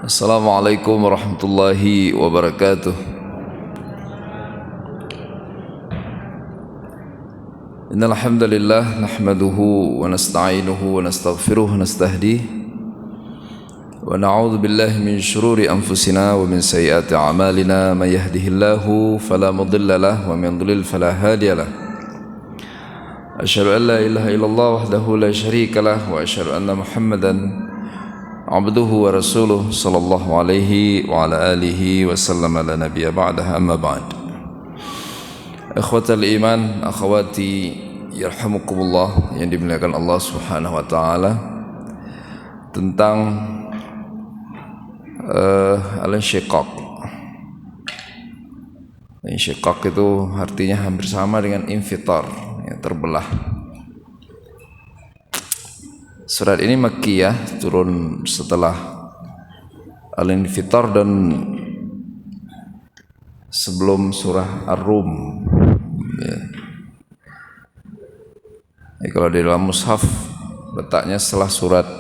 Assalamualaikum warahmatullahi wabarakatuh. Innal hamdalillah nahmaduhu wa nasta'inuhu wa nastaghfiruh wa nastahdihi wa na'udzu billahi min shururi anfusina wa min sayyiati a'malina may yahdihillahu fala mudilla lahu wa may yudlil fala hadiya lahu. Asyhadu an la ilaha illallah wahdahu la syarika lahu wa asyhadu anna Muhammadan abduhu wa rasuluh sallallahu alaihi wa ala alihi wa sallam ala nabiyya ba'dah amma ba'd. Ikhwatal iman, akhwati yarhamukumullah yang dimuliakan Allah Subhanahu wa taala, tentang al-insyiqaq. Insyiqaq itu artinya hampir sama dengan infitar, yang terbelah. Surat ini Makkiyah, turun setelah Al-Infitar dan sebelum surah Ar-Rum. Kalau di dalam mushaf letaknya setelah surat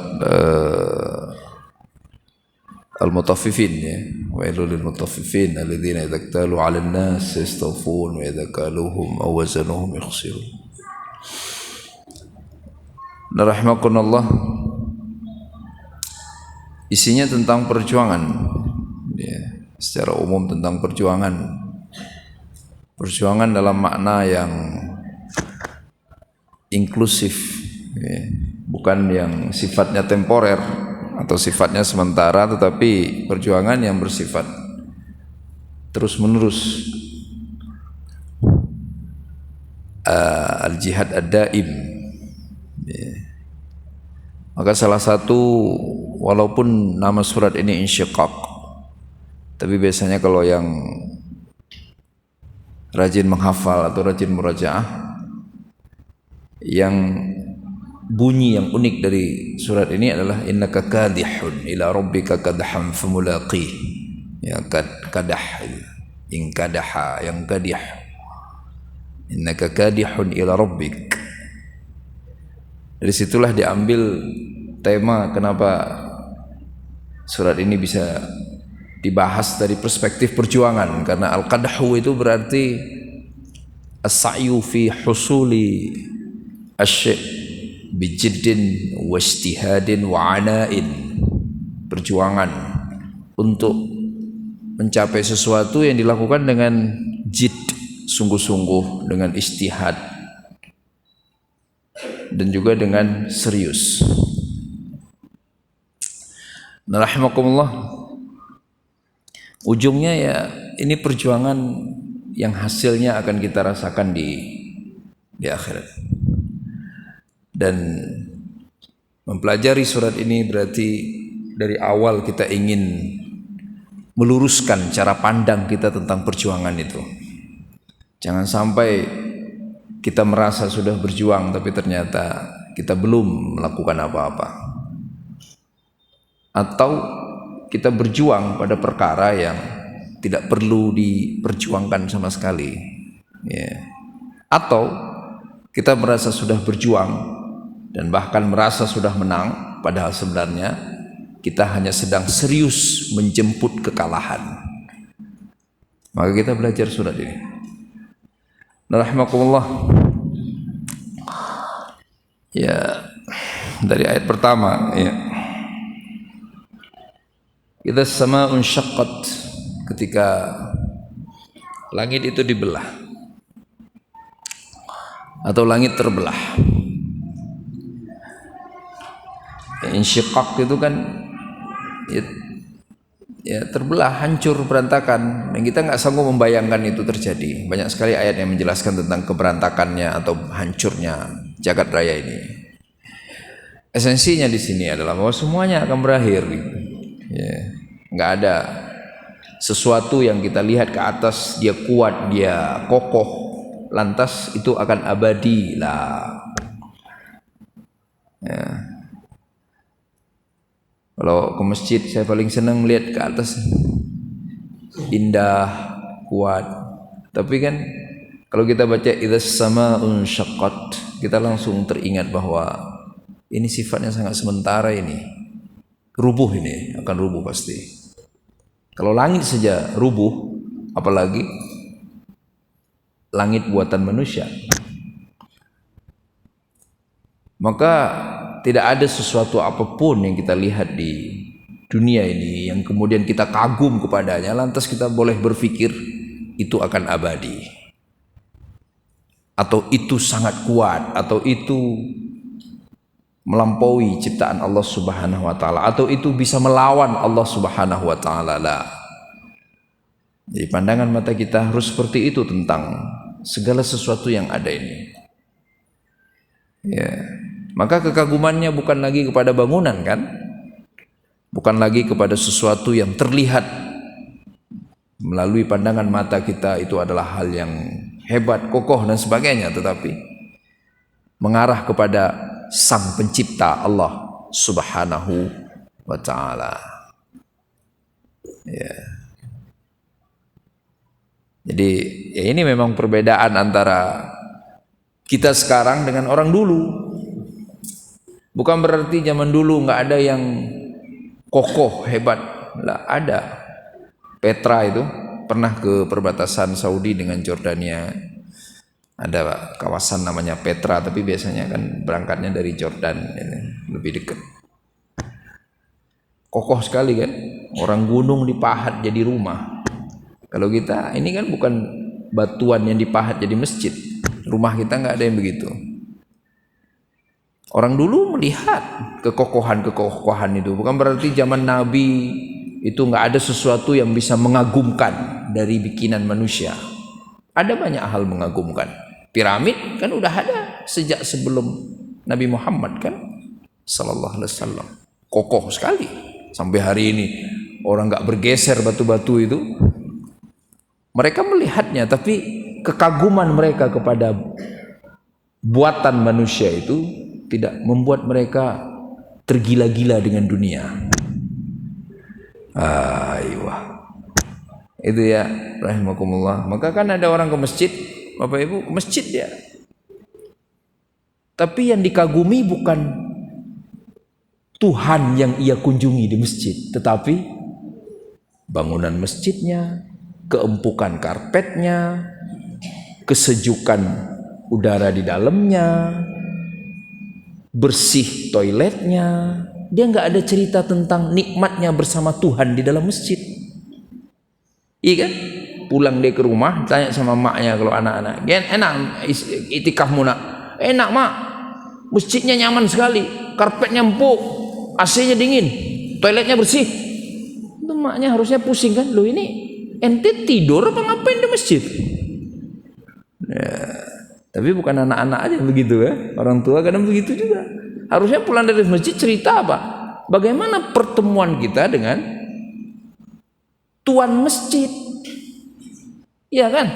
Al-Mutaffifin, ya. Wailul lil mutaffifin alladzina idza iktalu 'alan nas yastawfun wa idza kaluhum aw wazanuhum yukhsirun. Rahimakumullah, isinya tentang perjuangan, ya, secara umum tentang perjuangan dalam makna yang inklusif, ya, bukan yang sifatnya temporer atau sifatnya sementara, tetapi perjuangan yang bersifat terus menerus, al-jihad ad-daim. Maka salah satu, walaupun nama surat ini insyiqaq, tapi biasanya kalau yang rajin menghafal atau rajin murajaah, yang bunyi yang unik dari surat ini adalah innaka kadihun ila rabbika kadhan famulaqih. Ya, kadah, in kadaha, yang kadih, innaka kadihun ila rabbik. Dari situlah diambil tema kenapa surat ini bisa dibahas dari perspektif perjuangan, karena al-qadhu itu berarti as-sa'yu fi husuli asy' bijiddin wa ijtihadin wa ana'in. Perjuangan untuk mencapai sesuatu yang dilakukan dengan jid, sungguh-sungguh, dengan ijtihad, dan juga dengan serius. Nah, rahimakumullah, ujungnya ya ini perjuangan yang hasilnya akan kita rasakan di akhirat. Dan mempelajari surat ini berarti dari awal kita ingin meluruskan cara pandang kita tentang perjuangan itu. Jangan sampai kita merasa sudah berjuang tapi ternyata kita belum melakukan apa-apa, atau kita berjuang pada perkara yang tidak perlu diperjuangkan sama sekali, ya. Atau kita merasa sudah berjuang dan bahkan merasa sudah menang, padahal sebenarnya kita hanya sedang serius menjemput kekalahan. Maka kita belajar surat ini. Rahimakumullah, ya, dari ayat pertama, ya, idza as-samaa'u insyaqqat, ketika langit itu dibelah atau langit terbelah. Insyiqaq itu kan ya terbelah, hancur, berantakan, dan kita nggak sanggup membayangkan itu terjadi. Banyak sekali ayat yang menjelaskan tentang keberantakannya atau hancurnya jagat raya ini. Esensinya di sini adalah bahwa semuanya akan berakhir, ya. Nggak ada sesuatu yang kita lihat ke atas dia kuat, dia kokoh, lantas itu akan abadi lah, ya. Kalau ke masjid saya paling senang melihat ke atas, indah, kuat. Tapi kan kalau kita baca idzas samaa'un syaqqat, kita langsung teringat bahwa ini sifatnya sangat sementara ini. rubuh, ini akan rubuh pasti. Kalau langit saja rubuh, apalagi langit buatan manusia. Maka tidak ada sesuatu apapun yang kita lihat di dunia ini yang kemudian kita kagum kepadanya, lantas kita boleh berpikir itu akan abadi, atau itu sangat kuat, atau itu melampaui ciptaan Allah Subhanahu wa taala, atau itu bisa melawan Allah Subhanahu wa taala. Jadi pandangan mata kita harus seperti itu tentang segala sesuatu yang ada ini. Ya, maka kekagumannya bukan lagi kepada bangunan kan? Bukan lagi kepada sesuatu yang terlihat melalui pandangan mata kita, itu adalah hal yang hebat, kokoh dan sebagainya, tetapi mengarah kepada Sang Pencipta Allah Subhanahu wa taala. Ya. Jadi ya ini memang perbedaan antara kita sekarang dengan orang dulu. Bukan berarti zaman dulu nggak ada yang kokoh, hebat. Lah, ada. Petra itu pernah ke perbatasan Saudi dengan Jordania. Ada kawasan namanya Petra, tapi biasanya kan berangkatnya dari Jordan, lebih dekat. Kokoh sekali kan, orang gunung dipahat jadi rumah. Kalau kita ini kan bukan batuan yang dipahat jadi masjid, rumah kita nggak ada yang begitu. Orang dulu melihat kekokohan itu, bukan berarti zaman Nabi itu nggak ada sesuatu yang bisa mengagumkan dari bikinan manusia. Ada banyak hal mengagumkan. Piramid kan udah ada sejak sebelum Nabi Muhammad kan, sallallahu alaihi wasallam. Kokoh sekali sampai hari ini, orang nggak bergeser batu-batu itu. Mereka melihatnya, tapi kekaguman mereka kepada buatan manusia itu tidak membuat mereka tergila-gila dengan dunia. Aywa. Itu ya, rahimakumullah. Maka kan ada orang ke masjid, Bapak Ibu, ke masjid dia. Tapi yang dikagumi bukan Tuhan yang ia kunjungi di masjid, tetapi bangunan masjidnya, keempukan karpetnya, kesejukan udara di dalamnya, bersih toiletnya. Dia nggak ada cerita tentang nikmatnya bersama Tuhan di dalam masjid. Iya kan? Pulang dia ke rumah, tanya sama maknya kalau anak-anak, enak itikafmu nak? Enak mak, masjidnya nyaman sekali, karpetnya empuk, AC-nya dingin, toiletnya bersih. Itu maknya harusnya pusing kan? Loh, ini ente tidur apa ngapain di masjid? Ya, tapi bukan anak-anak aja begitu ya, orang tua kadang begitu juga. Harusnya pulang dari masjid cerita apa? Bagaimana pertemuan kita dengan tuan masjid? Iya kan?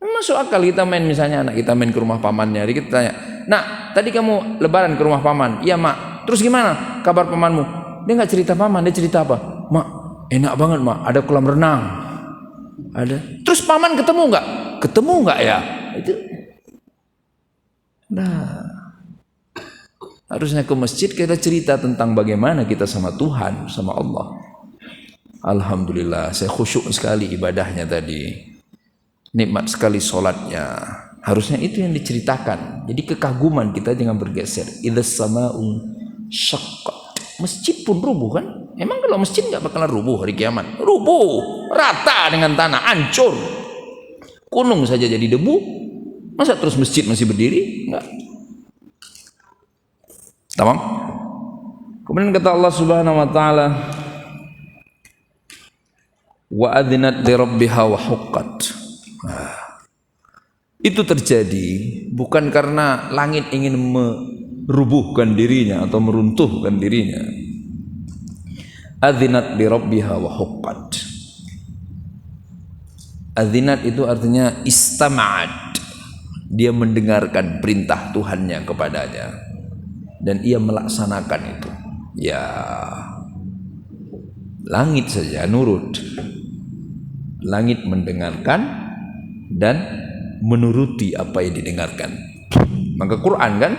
Masuk akal kita main, misalnya anak kita main ke rumah pamannya, jadi kita tanya, nak tadi kamu lebaran ke rumah paman? Iya mak. Terus gimana kabar pamanmu? Dia nggak cerita paman, dia cerita apa? Mak, enak banget mak, ada kolam renang. Ada. Terus paman ketemu nggak? Ketemu nggak ya? Itu. Nah, harusnya ke masjid kita cerita tentang bagaimana kita sama Tuhan, sama Allah. Alhamdulillah, saya khusyuk sekali ibadahnya tadi, nikmat sekali sholatnya. Harusnya itu yang diceritakan. Jadi kekaguman kita jangan bergeser. Idzas sama'u syaqqat. Masjid pun rubuh kan? Emang kalau masjid nggak bakalan rubuh hari kiamat? Rubuh, rata dengan tanah, hancur. Gunung saja jadi debu. Masa terus masjid masih berdiri? Enggak. Tamam. Kemudian kata Allah Subhanahu wa taala, wa adzinat li rabbiha wa huqqat. Itu terjadi bukan karena langit ingin merubuhkan dirinya atau meruntuhkan dirinya. Adzinat li rabbiha wa huqqat. Adzinat itu artinya istama'at. Dia mendengarkan perintah Tuhannya kepadanya dan ia melaksanakan itu. Ya, langit saja nurut. Langit mendengarkan dan menuruti apa yang didengarkan. Maka Quran kan,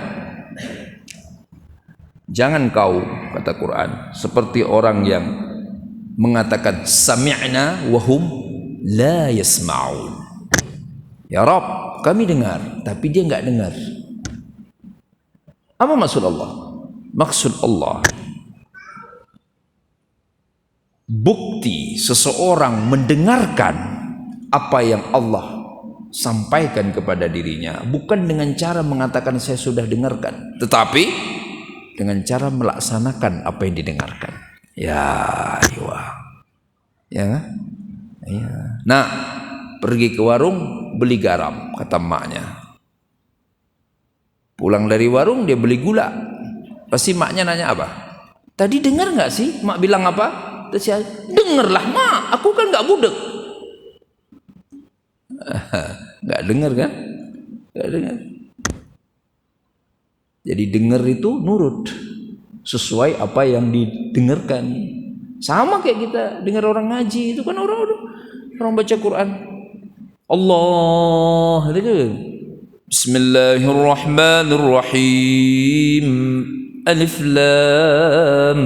jangan kau, kata kata Quran, seperti orang yang mengatakan sami'na wa hum la yasma'un. Ya Rabb, kami dengar, tapi dia enggak dengar. Apa maksud Allah? Maksud Allah, bukti seseorang mendengarkan apa yang Allah sampaikan kepada dirinya bukan dengan cara mengatakan saya sudah dengarkan, tetapi dengan cara melaksanakan apa yang didengarkan. Ya, ya. Nah, pergi ke warung beli garam, kata maknya. Pulang dari warung dia beli gula. Pasti maknya nanya apa? Tadi dengar nggak sih mak bilang apa? Terus dengarlah mak, aku kan nggak budek. Nggak dengar kan? Nggak dengar. Jadi dengar itu nurut sesuai apa yang didengarkan. Sama kayak kita dengar orang ngaji itu kan orang baca Quran. Allah itu kan. Bismillahirrahmanirrahim. Alif Lam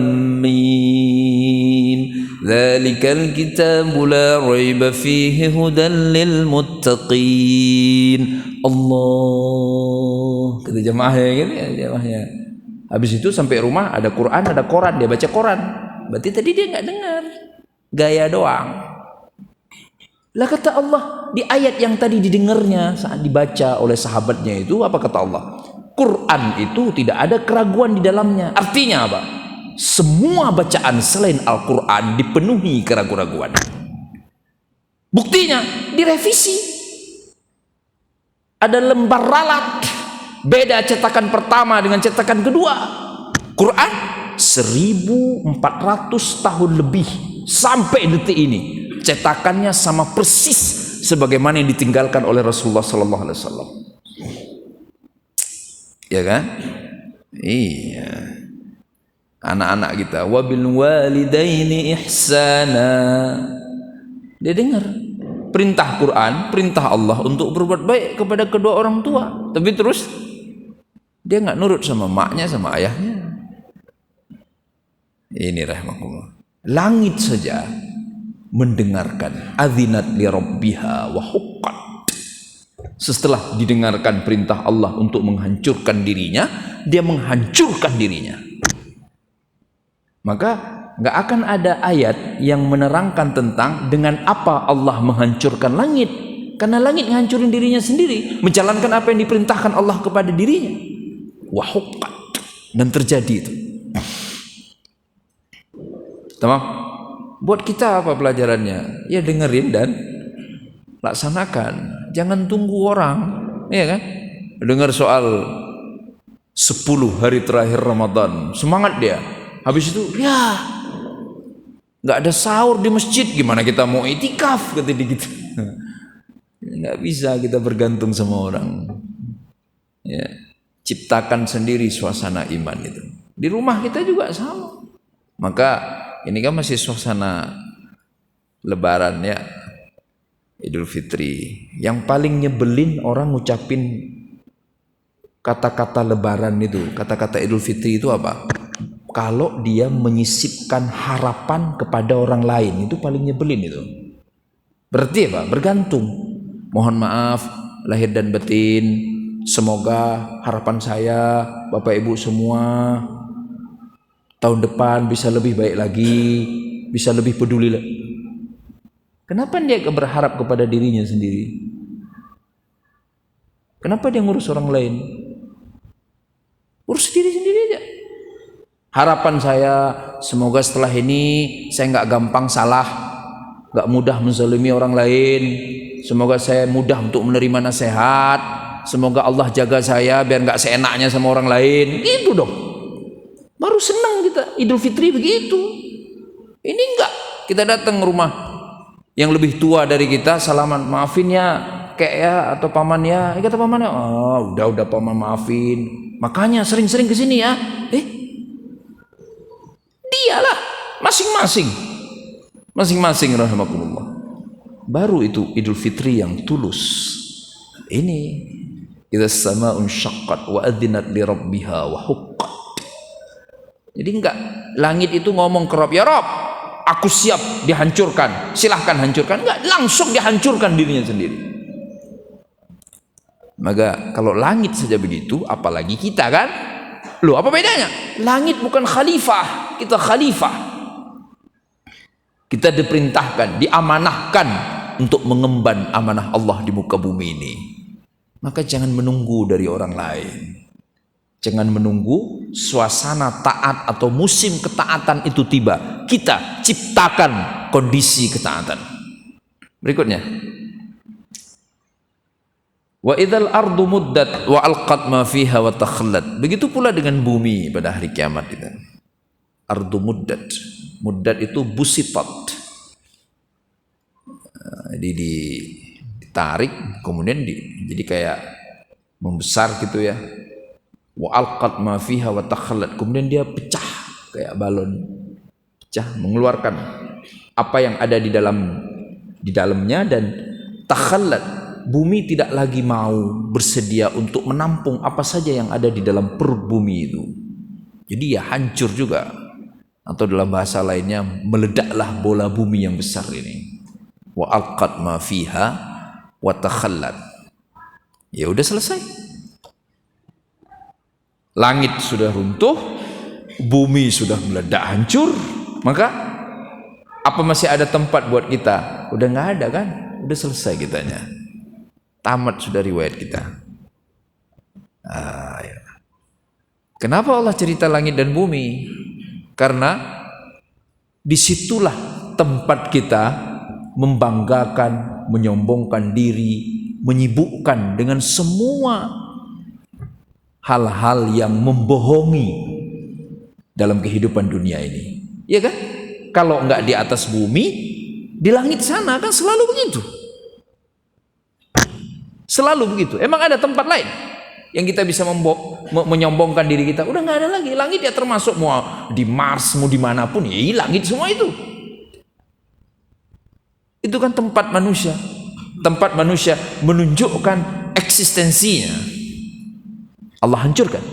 Mim. Dzalikal kitabu la raiba fihi hudan lil muttaqin. Allah. Kata jemaahnya gitu ya, jemaahnya. Habis itu sampai rumah ada Quran, ada koran, dia baca koran. Berarti tadi dia enggak dengar. Gaya doang. Lah kata Allah di ayat yang tadi didengarnya saat dibaca oleh sahabatnya itu apa kata Allah? Quran itu tidak ada keraguan di dalamnya. Artinya apa? Semua bacaan selain Al-Quran dipenuhi keraguan-keraguan. Buktinya direvisi. Ada lembar ralat. Beda cetakan pertama dengan cetakan kedua. Quran 1400 tahun lebih sampai detik ini. Cetakannya sama persis sebagaimana yang ditinggalkan oleh Rasulullah sallallahu alaihi wasallam. Ya kan? Iya. Anak-anak kita wabil walidaini ihsana. Dia dengar perintah Quran, perintah Allah untuk berbuat baik kepada kedua orang tua. Tapi terus dia enggak nurut sama maknya sama ayahnya. Ini rahmatullah. Langit saja mendengarkan adzinat li rabbiha wa huqqat. Setelah didengarkan perintah Allah untuk menghancurkan dirinya, dia menghancurkan dirinya. Maka enggak akan ada ayat yang menerangkan tentang dengan apa Allah menghancurkan langit. Karena langit menghancurin dirinya sendiri, menjalankan apa yang diperintahkan Allah kepada dirinya. Wa huqqat. Dan terjadi itu. Tamam. Buat kita apa pelajarannya? Ya dengerin dan laksanakan. Jangan tunggu orang, ya kan? Dengar soal 10 hari terakhir Ramadan, semangat dia. Habis itu, ya nggak ada sahur di masjid, gimana kita mau itikaf? Kata dia gitu. Nggak bisa kita bergantung sama orang. Ya, ciptakan sendiri suasana iman itu. Di rumah kita juga sama. Maka ini kan masih suasana Lebaran ya, Idul Fitri. Yang paling nyebelin orang ngucapin kata-kata Lebaran itu, kata-kata Idul Fitri itu apa? Kalau dia menyisipkan harapan kepada orang lain, itu paling nyebelin itu. Berarti apa? Bergantung. Mohon maaf lahir dan batin. Semoga harapan saya, Bapak Ibu semua, tahun depan bisa lebih baik lagi, bisa lebih peduli lagi. Kenapa dia berharap kepada dirinya sendiri? Kenapa dia ngurus orang lain? Urus diri sendiri aja. Harapan saya, semoga setelah ini saya nggak gampang salah, nggak mudah menzalimi orang lain. Semoga saya mudah untuk menerima nasihat. Semoga Allah jaga saya biar nggak seenaknya sama orang lain. Gitu dong. Baru senang kita. Idul Fitri begitu. Ini enggak. Kita datang ke rumah yang lebih tua dari kita, salaman, maafin ya kek ya atau paman ya. Kata pamannya, oh udah paman maafin. Makanya sering-sering ke sini ya. Dialah masing-masing rahimakumullah. Baru itu Idul Fitri yang tulus. Ini idza sama'un syaqqat wa adzinat li rabbiha wa huqqat. Jadi enggak, langit itu ngomong ke Rob, ya Rob, aku siap dihancurkan, silahkan hancurkan. Enggak, langsung dihancurkan dirinya sendiri. Maka kalau langit saja begitu, apalagi kita kan? Loh, apa bedanya? Langit bukan khalifah, kita khalifah. Kita diperintahkan, diamanahkan untuk mengemban amanah Allah di muka bumi ini. Maka jangan menunggu dari orang lain. Jangan menunggu suasana taat atau musim ketaatan itu tiba. Kita ciptakan kondisi ketaatan. Berikutnya. Wa idzal ardu muddat wa alqat ma fiha wa takhallat. Begitu pula dengan bumi pada hari kiamat itu. Ardu muddat. Muddat itu busitat. Jadi ditarik kemudian jadi kayak membesar gitu ya. Wa alqat ma fiha wa takhallat. Kemudian dia pecah kayak balon. Pecah, mengeluarkan apa yang ada di dalamnya, dan takhallat. Bumi tidak lagi mau bersedia untuk menampung apa saja yang ada di dalam perut bumi itu. Jadi ya hancur juga. Atau dalam bahasa lainnya, meledaklah bola bumi yang besar ini. Wa alqat ma fiha wa takhallat. Ya udah selesai. Langit sudah runtuh, bumi sudah meledak hancur. Maka apa masih ada tempat buat kita? Udah nggak ada kan? Udah selesai kitanya. Tamat sudah riwayat kita. Ya. Kenapa Allah cerita langit dan bumi? Karena disitulah tempat kita membanggakan, menyombongkan diri, menyibukkan dengan semua hal-hal yang membohongi dalam kehidupan dunia ini. Iya kan? Kalau enggak di atas bumi, di langit sana kan selalu begitu. Selalu begitu. Emang ada tempat lain yang kita bisa menyombongkan diri kita? Udah nggak ada lagi. Langit ya termasuk mau di Mars, mau dimanapun, ya langit semua itu. Itu kan tempat manusia. Tempat manusia menunjukkan eksistensinya. Allah hancurkan.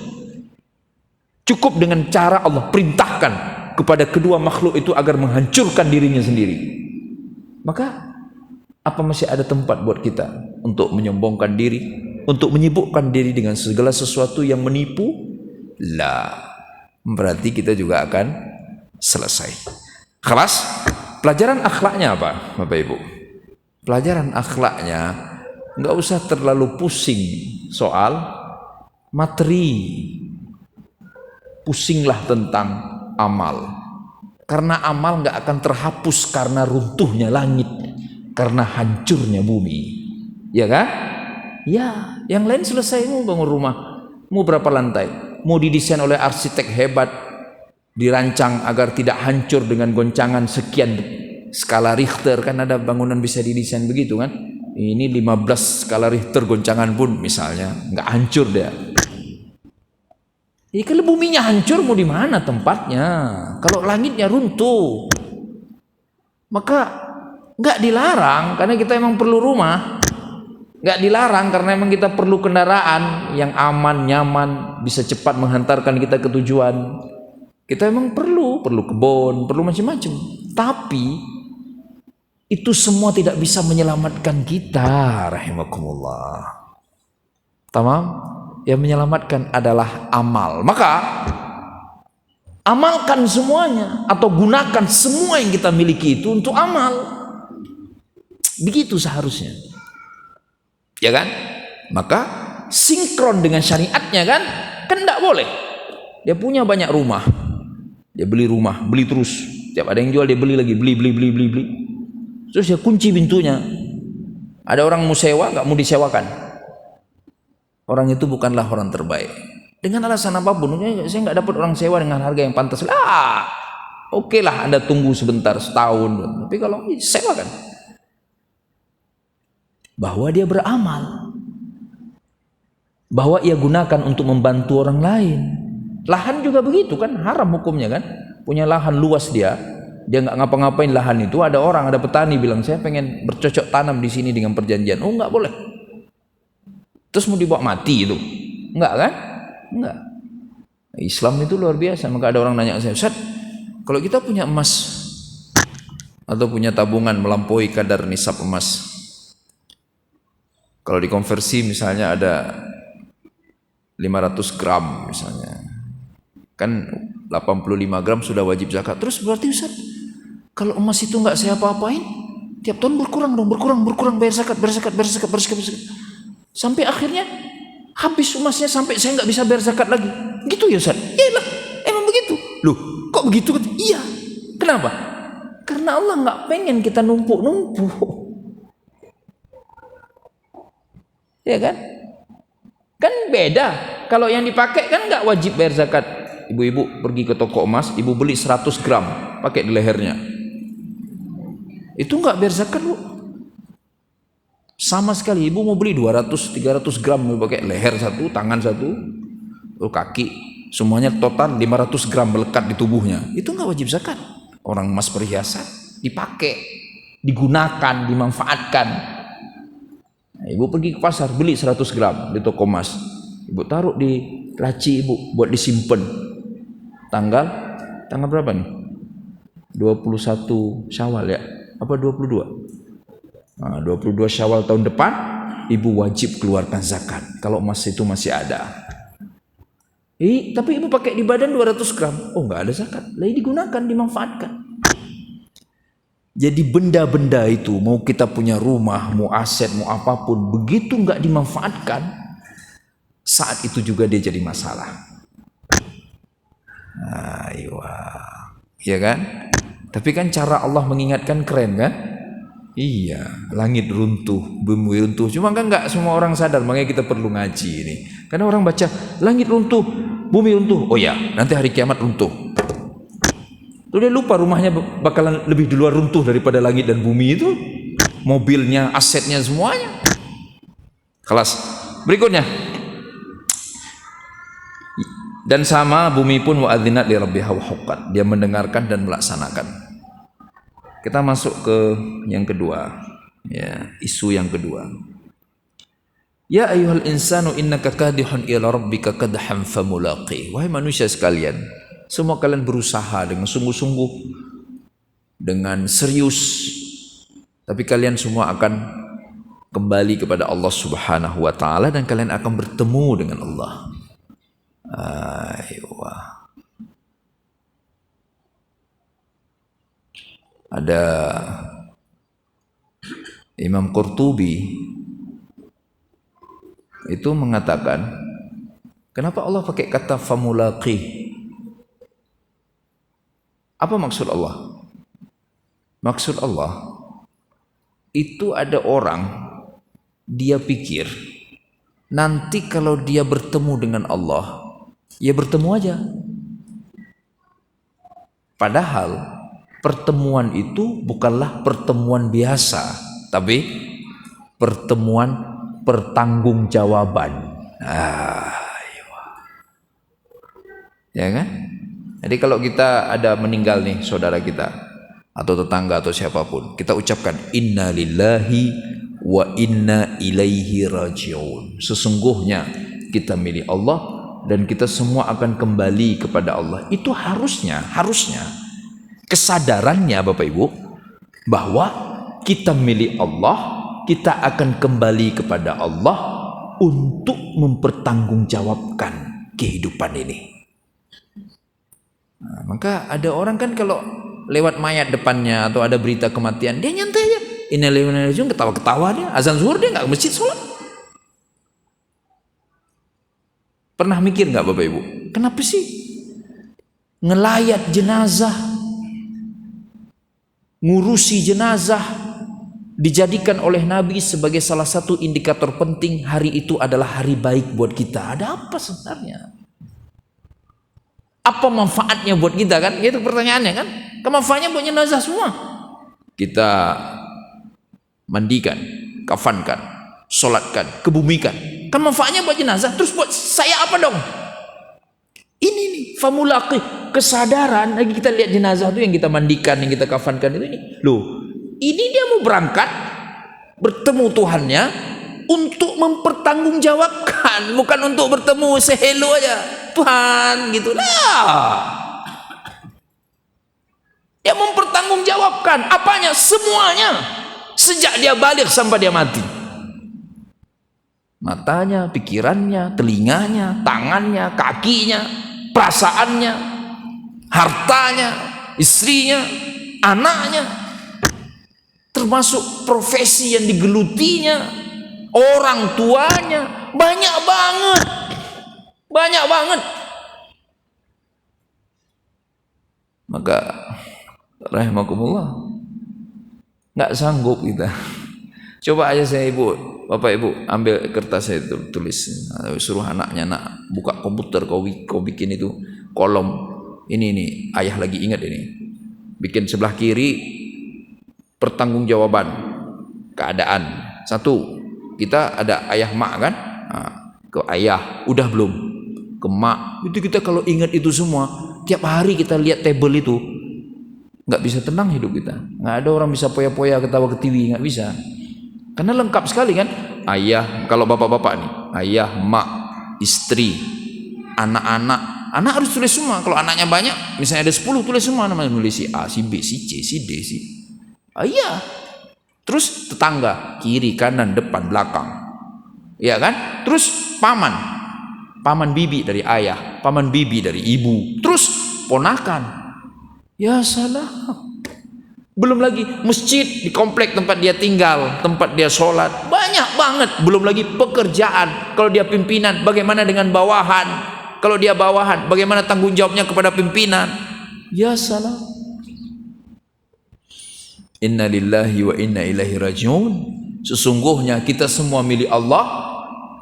Cukup dengan cara Allah perintahkan kepada kedua makhluk itu agar menghancurkan dirinya sendiri. Maka apa masih ada tempat buat kita untuk menyombongkan diri, untuk menyibukkan diri dengan segala sesuatu yang menipu? Lah, berarti kita juga akan selesai. Kelas pelajaran akhlaknya apa, Bapak Ibu? Pelajaran akhlaknya nggak usah terlalu pusing soal materi. Pusinglah tentang amal, karena amal nggak akan terhapus karena runtuhnya langit, karena hancurnya bumi, ya kan? Ya, yang lain selesai. Mau bangun rumah, mau berapa lantai, mau didesain oleh arsitek hebat, dirancang agar tidak hancur dengan goncangan sekian skala Richter, kan ada bangunan bisa didesain begitu kan? Ini 15 skala Richter goncangan pun misalnya nggak hancur dia. Ya, kalau buminya hancur mau di mana tempatnya? Kalau langitnya runtuh, maka nggak dilarang karena kita emang perlu rumah. Nggak dilarang karena emang kita perlu kendaraan yang aman, nyaman, bisa cepat menghantarkan kita ke tujuan. Kita emang perlu kebun, perlu macam-macam. Tapi itu semua tidak bisa menyelamatkan kita, rahimakumullah. Tamam? Yang menyelamatkan adalah amal. Maka amalkan semuanya atau gunakan semua yang kita miliki itu untuk amal. Begitu seharusnya. Ya kan? Maka sinkron dengan syariatnya kan? Kan enggak boleh. Dia punya banyak rumah. Dia beli rumah, beli terus. Tiap ada yang jual dia beli lagi, beli. Terus dia kunci pintunya. Ada orang mau sewa, enggak mau disewakan. Orang itu bukanlah orang terbaik. Dengan alasan apapun, saya nggak dapat orang sewa dengan harga yang pantas. Oke lah, Anda tunggu sebentar, setahun. Tapi kalau sewakan, bahwa dia beramal, bahwa ia gunakan untuk membantu orang lain. Lahan juga begitu kan, haram hukumnya kan. Punya lahan luas dia nggak ngapa-ngapain lahan itu. Ada orang, ada petani bilang saya pengen bercocok tanam di sini dengan perjanjian. Oh nggak boleh. Terus mau dibawa mati itu? Enggak kan? Enggak. Islam itu luar biasa. Maka ada orang nanya ke saya, Ustaz, kalau kita punya emas atau punya tabungan melampaui kadar nisab emas, kalau dikonversi misalnya ada 500 gram misalnya, kan 85 gram sudah wajib zakat. Terus berarti Ustaz, kalau emas itu nggak saya apa-apain, tiap tahun berkurang dong, berkurang, bayar zakat. Sampai akhirnya habis emasnya, sampai saya nggak bisa bayar zakat lagi. Gitu ya Ustaz? Iyalah, emang begitu. Loh, kok begitu? Iya. Kenapa? Karena Allah nggak pengen kita numpuk-numpuk. Ya kan? Kan beda. Kalau yang dipakai kan nggak wajib bayar zakat. Ibu-ibu pergi ke toko emas, ibu beli 100 gram, pakai di lehernya. Itu nggak bayar zakat, Bu. Sama sekali. Ibu mau beli 200-300 gram, mau pakai leher satu, tangan satu, kaki, semuanya total 500 gram melekat di tubuhnya. Itu nggak wajib zakat. Orang emas perhiasan dipakai, digunakan, dimanfaatkan. Nah, ibu pergi ke pasar, beli 100 gram di toko emas. Ibu taruh di laci ibu buat disimpan. Tanggal berapa nih? 21 Syawal ya? Apa 22? Nah, 22 Syawal tahun depan ibu wajib keluarkan zakat kalau emas itu masih ada. Tapi ibu pakai di badan 200 gram. Oh, nggak ada zakat. Lalu digunakan, dimanfaatkan. Jadi benda-benda itu, mau kita punya rumah, mau aset, mau apapun, begitu nggak dimanfaatkan, saat itu juga dia jadi masalah. Iya kan? Tapi kan cara Allah mengingatkan keren kan? Iya, langit runtuh, bumi runtuh. Cuma kan nggak semua orang sadar, makanya kita perlu ngaji ini. Karena orang baca langit runtuh, bumi runtuh. Oh ya, nanti hari kiamat runtuh. Tuh dia lupa rumahnya bakalan lebih duluan runtuh daripada langit dan bumi itu. Mobilnya, asetnya, semuanya. Kelas berikutnya. Dan sama bumi pun wa'adzinat li rabbiha wa huqqat. Dia mendengarkan dan melaksanakan. Kita masuk ke yang kedua. Ya, isu yang kedua. Ya ayyuhal insanu innaka kadihun ila rabbika kadhan famulaqi. Wahai manusia sekalian, semua kalian berusaha dengan sungguh-sungguh, dengan serius, tapi kalian semua akan kembali kepada Allah Subhanahu wa taala dan kalian akan bertemu dengan Allah. Ada Imam Qurtubi itu mengatakan, kenapa Allah pakai kata famulaqi? Apa maksud Allah? Maksud Allah itu ada orang, dia pikir nanti kalau dia bertemu dengan Allah, ya bertemu aja. Padahal pertemuan itu bukanlah pertemuan biasa, tapi pertemuan pertanggungjawaban. Ya kan? Jadi kalau kita ada meninggal nih saudara kita atau tetangga atau siapapun, kita ucapkan inna lillahi wa inna ilaihi rajiun. Sesungguhnya kita milik Allah dan kita semua akan kembali kepada Allah. Itu harusnya kesadarannya Bapak Ibu bahwa kita milik Allah, kita akan kembali kepada Allah untuk mempertanggungjawabkan kehidupan ini. Nah, maka ada orang kan kalau lewat mayat depannya atau ada berita kematian, dia nyantai aja. Innalillahi wa inna ilaihi raji'un, ketawa-ketawa dia. Azan zuhur dia nggak ke masjid sholat. Pernah mikir nggak Bapak Ibu? Kenapa sih ngelayat jenazah, ngurusi jenazah dijadikan oleh Nabi sebagai salah satu indikator penting hari itu adalah hari baik buat kita? Ada apa sebenarnya? Apa manfaatnya buat kita kan? Itu pertanyaannya kan? Manfaatnya buat jenazah semua. Kita mandikan, kafankan, solatkan, kebumikan. Kan manfaatnya buat jenazah. Terus buat saya apa dong? Ini nih, famulaqi, kesadaran. Lagi kita lihat jenazah itu yang kita mandikan, yang kita kafankan itu ini. Loh, ini dia mau berangkat bertemu Tuhannya, untuk mempertanggungjawabkan, bukan untuk bertemu sehelo aja. Tuhan gitulah. Dia mempertanggungjawabkan apanya? Semuanya. Sejak dia balik sampai dia mati. Matanya, pikirannya, telinganya, tangannya, kakinya, perasaannya, hartanya, istrinya, anaknya, termasuk profesi yang digelutinya, orang tuanya, banyak banget. Banyak banget. Maka rahimakumullah, nggak sanggup kita. Coba aja saya ibu, bapak ibu ambil kertas saya tulis, suruh anaknya, nak buka komputer, kau bikin itu kolom ini ayah lagi ingat ini, bikin sebelah kiri pertanggungjawaban keadaan. Satu, kita ada ayah mak kan, ke ayah udah belum, ke mak itu. Kita kalau ingat itu semua, tiap hari kita lihat tabel itu, nggak bisa tenang hidup kita. Nggak ada orang bisa poya-poya ketawa ketiwi, nggak bisa. Karena lengkap sekali kan, ayah, kalau bapak-bapak nih, ayah, mak, istri, anak-anak. Anak harus tulis semua. Kalau anaknya banyak, misalnya ada 10, tulis semua namanya, nulis si A, si B, si C, si D, si ayah. Terus tetangga, kiri, kanan, depan, belakang. Ya kan? Terus paman bibi dari ayah, paman bibi dari ibu, terus ponakan. Ya salah. Belum lagi masjid di komplek tempat dia tinggal, tempat dia sholat, banyak banget. Belum lagi pekerjaan. Kalau dia pimpinan, bagaimana dengan bawahan? Kalau dia bawahan, bagaimana tanggung jawabnya kepada pimpinan? Ya salah. Inna lillahi wa inna ilaihi rajiun. Sesungguhnya kita semua milik Allah,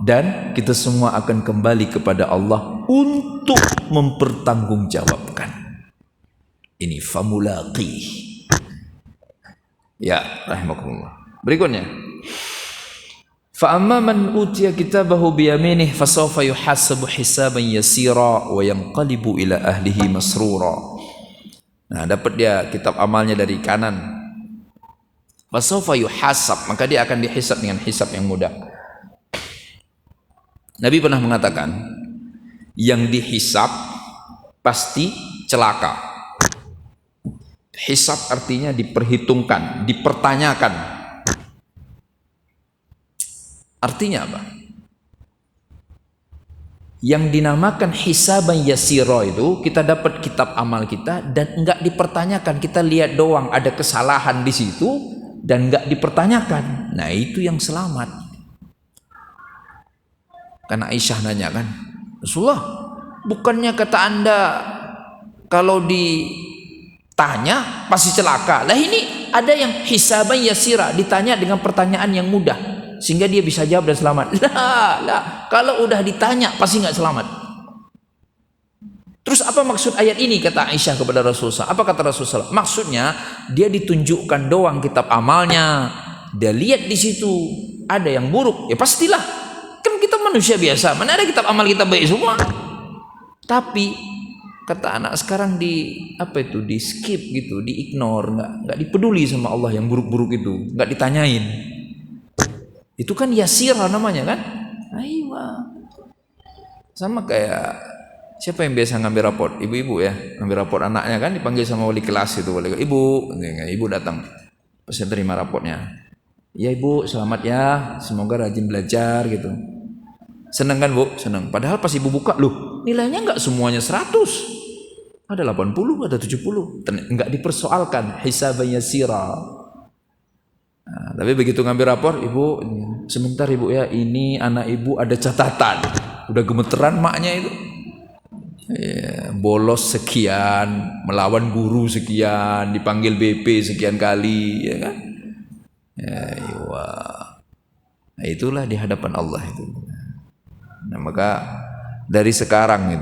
dan kita semua akan kembali kepada Allah untuk mempertanggungjawabkan. Ini famulaqih. Ya, rahimakumullah. Berikutnya, fa amma man utiya kitabahu bi yaminih fasawfa yuhasabu hisaban yasira wa yanqalibu ila ahlihi masrura. Nah, dapat dia kitab amalnya dari kanan. Fasawfa yuhasab, maka dia akan dihisab dengan hisab yang mudah. Nabi pernah mengatakan, yang dihisab pasti celaka. Hisab artinya diperhitungkan, dipertanyakan. Artinya apa? Yang dinamakan hisaban yasira itu, kita dapat kitab amal kita dan enggak dipertanyakan. Kita lihat doang ada kesalahan di situ dan enggak dipertanyakan. Nah, itu yang selamat. Karena Aisyah nanya kan, Rasulullah, bukannya kata Anda kalau ditanya pasti celaka? Lah ini ada yang hisaban yasira, ditanya dengan pertanyaan yang mudah sehingga dia bisa jawab dan selamat. Lah, kalau udah ditanya pasti nggak selamat. Terus apa maksud ayat ini, kata Aisyah kepada Rasulullah? Apa kata Rasulullah? Maksudnya dia ditunjukkan doang kitab amalnya, dia lihat di situ ada yang buruk, ya pastilah. Kan kita manusia biasa, mana ada kitab amal kita baik semua. Tapi kata anak sekarang di skip gitu, di ignore, nggak dipeduli sama Allah yang buruk-buruk itu, nggak ditanyain. Itu kan yasira namanya kan? Aiwa. Sama kayak siapa yang biasa ngambil raport? Ibu-ibu ya, ngambil raport anaknya kan, dipanggil sama wali kelas itu, ibu datang, pas terima raportnya. Ya ibu, selamat ya, semoga rajin belajar gitu. Senang kan bu? Senang. Padahal pas ibu buka, loh nilainya nggak semuanya 100. Ada 80, ada 70. Enggak dipersoalkan, hisaban yasira. Nah, tapi begitu ngambil rapor, ibu, sebentar ibu ya, ini anak ibu ada catatan. Udah gemeteran maknya itu. Ya, bolos sekian, melawan guru sekian, dipanggil BP sekian kali, ya kan? Ya, nah, itulah di hadapan Allah itu. Nah, maka dari sekarang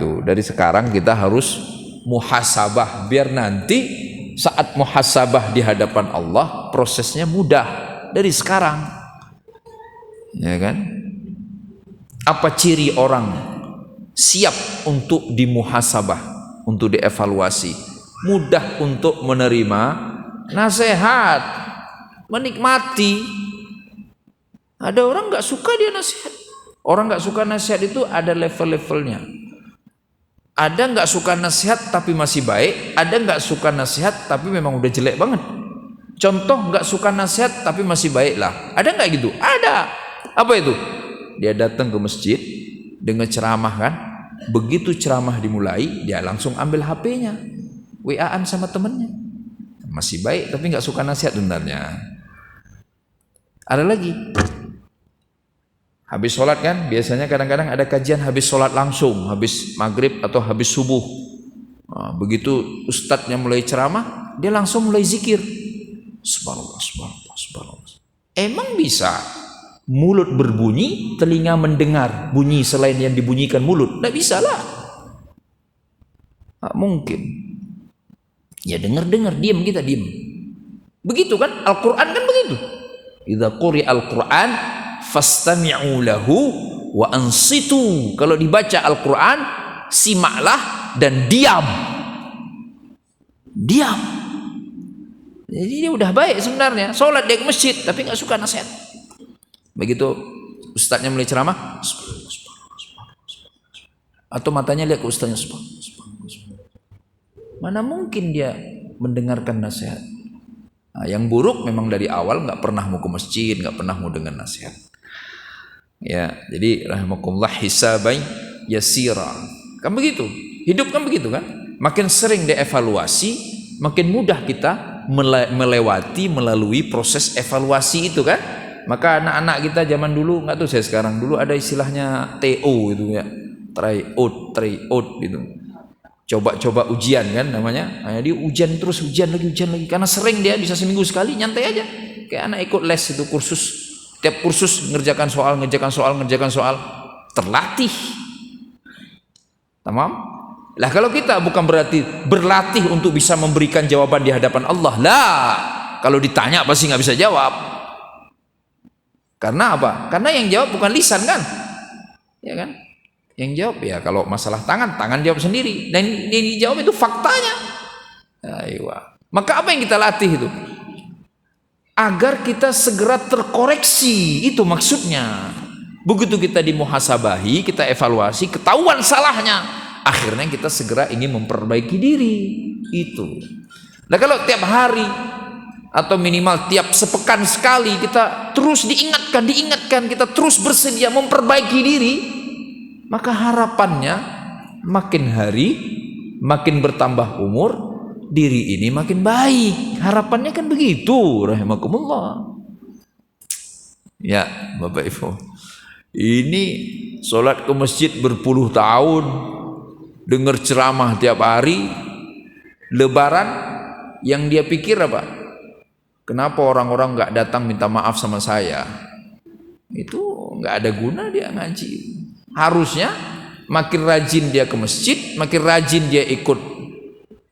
kita harus muhasabah, biar nanti saat muhasabah di hadapan Allah prosesnya mudah dari sekarang. Ya kan? Apa ciri orang siap untuk dimuhasabah, untuk dievaluasi? Mudah untuk menerima nasihat, menikmati. Ada orang nggak suka dia nasihat. Orang nggak suka nasihat itu ada level-levelnya. Ada nggak suka nasihat tapi masih baik, ada nggak suka nasihat tapi memang udah jelek banget. Contoh nggak suka nasihat tapi masih baik lah. Ada nggak gitu? Ada. Apa itu? Dia datang ke masjid dengan ceramah kan. Begitu ceramah dimulai, dia langsung ambil HP-nya, WA-an sama temennya. Masih baik tapi nggak suka nasihat sebenarnya. Ada lagi. Habis sholat kan, biasanya kadang-kadang ada kajian habis sholat langsung, habis maghrib atau habis subuh. Nah, begitu ustadznya mulai ceramah, dia langsung mulai zikir. Subhanallah, subhanallah, subhanallah. Emang bisa mulut berbunyi, telinga mendengar bunyi selain yang dibunyikan mulut? Tidak bisa lah. Tidak mungkin. Ya dengar-dengar, diam kita diam. Begitu kan, Al-Quran kan begitu. Idza quri'a Al-Quran fastami'u lahu wa ansitu. Kalau dibaca Al-Quran, simaklah dan diam. Diam. Jadi dia udah baik sebenarnya. Sholat dia ke masjid tapi nggak suka nasihat. Begitu ustadznya mulai ceramah, atau matanya lihat ke ustadznya, mana mungkin dia mendengarkan nasihat. Nah, yang buruk memang dari awal nggak pernah mau ke masjid, nggak pernah mau dengar nasihat. Ya, jadi rahimakumullah hisaban yasira. Kan begitu. Hidup kan begitu kan? Makin sering dievaluasi, makin mudah kita melewati melalui proses evaluasi itu kan? Maka anak-anak kita zaman dulu, nggak tahu saya sekarang, dulu ada istilahnya TO itu ya, try out gitu. Coba-coba ujian kan namanya. Nah, dia ujian terus, ujian lagi karena sering dia bisa seminggu sekali nyantai aja. Kayak anak ikut les itu kursus, tiap kursus ngerjakan soal, terlatih. Tamam? Lah kalau kita bukan berarti berlatih untuk bisa memberikan jawaban di hadapan Allah. Lah, kalau ditanya pasti nggak bisa jawab. Karena apa? Karena yang jawab bukan lisan kan? Ya kan? Yang jawab ya kalau masalah tangan jawab sendiri. Dan yang dijawab itu faktanya. Ayo. Maka apa yang kita latih itu? Agar kita segera terkoreksi. Itu maksudnya. Begitu kita dimuhasabahi, kita evaluasi, ketahuan salahnya. Akhirnya kita segera ingin memperbaiki diri. Itu. Nah kalau tiap hari atau minimal tiap sepekan sekali kita terus diingatkan, kita terus bersedia memperbaiki diri, maka harapannya makin hari makin bertambah umur, diri ini makin baik. Harapannya kan begitu, rahimakumullah. Ya, Bapak Ibu. Ini sholat ke masjid berpuluh tahun, dengar ceramah tiap hari, lebaran yang dia pikir apa? Kenapa orang-orang nggak datang minta maaf sama saya? Itu nggak ada guna dia ngaji. Harusnya makin rajin dia ke masjid, makin rajin dia ikut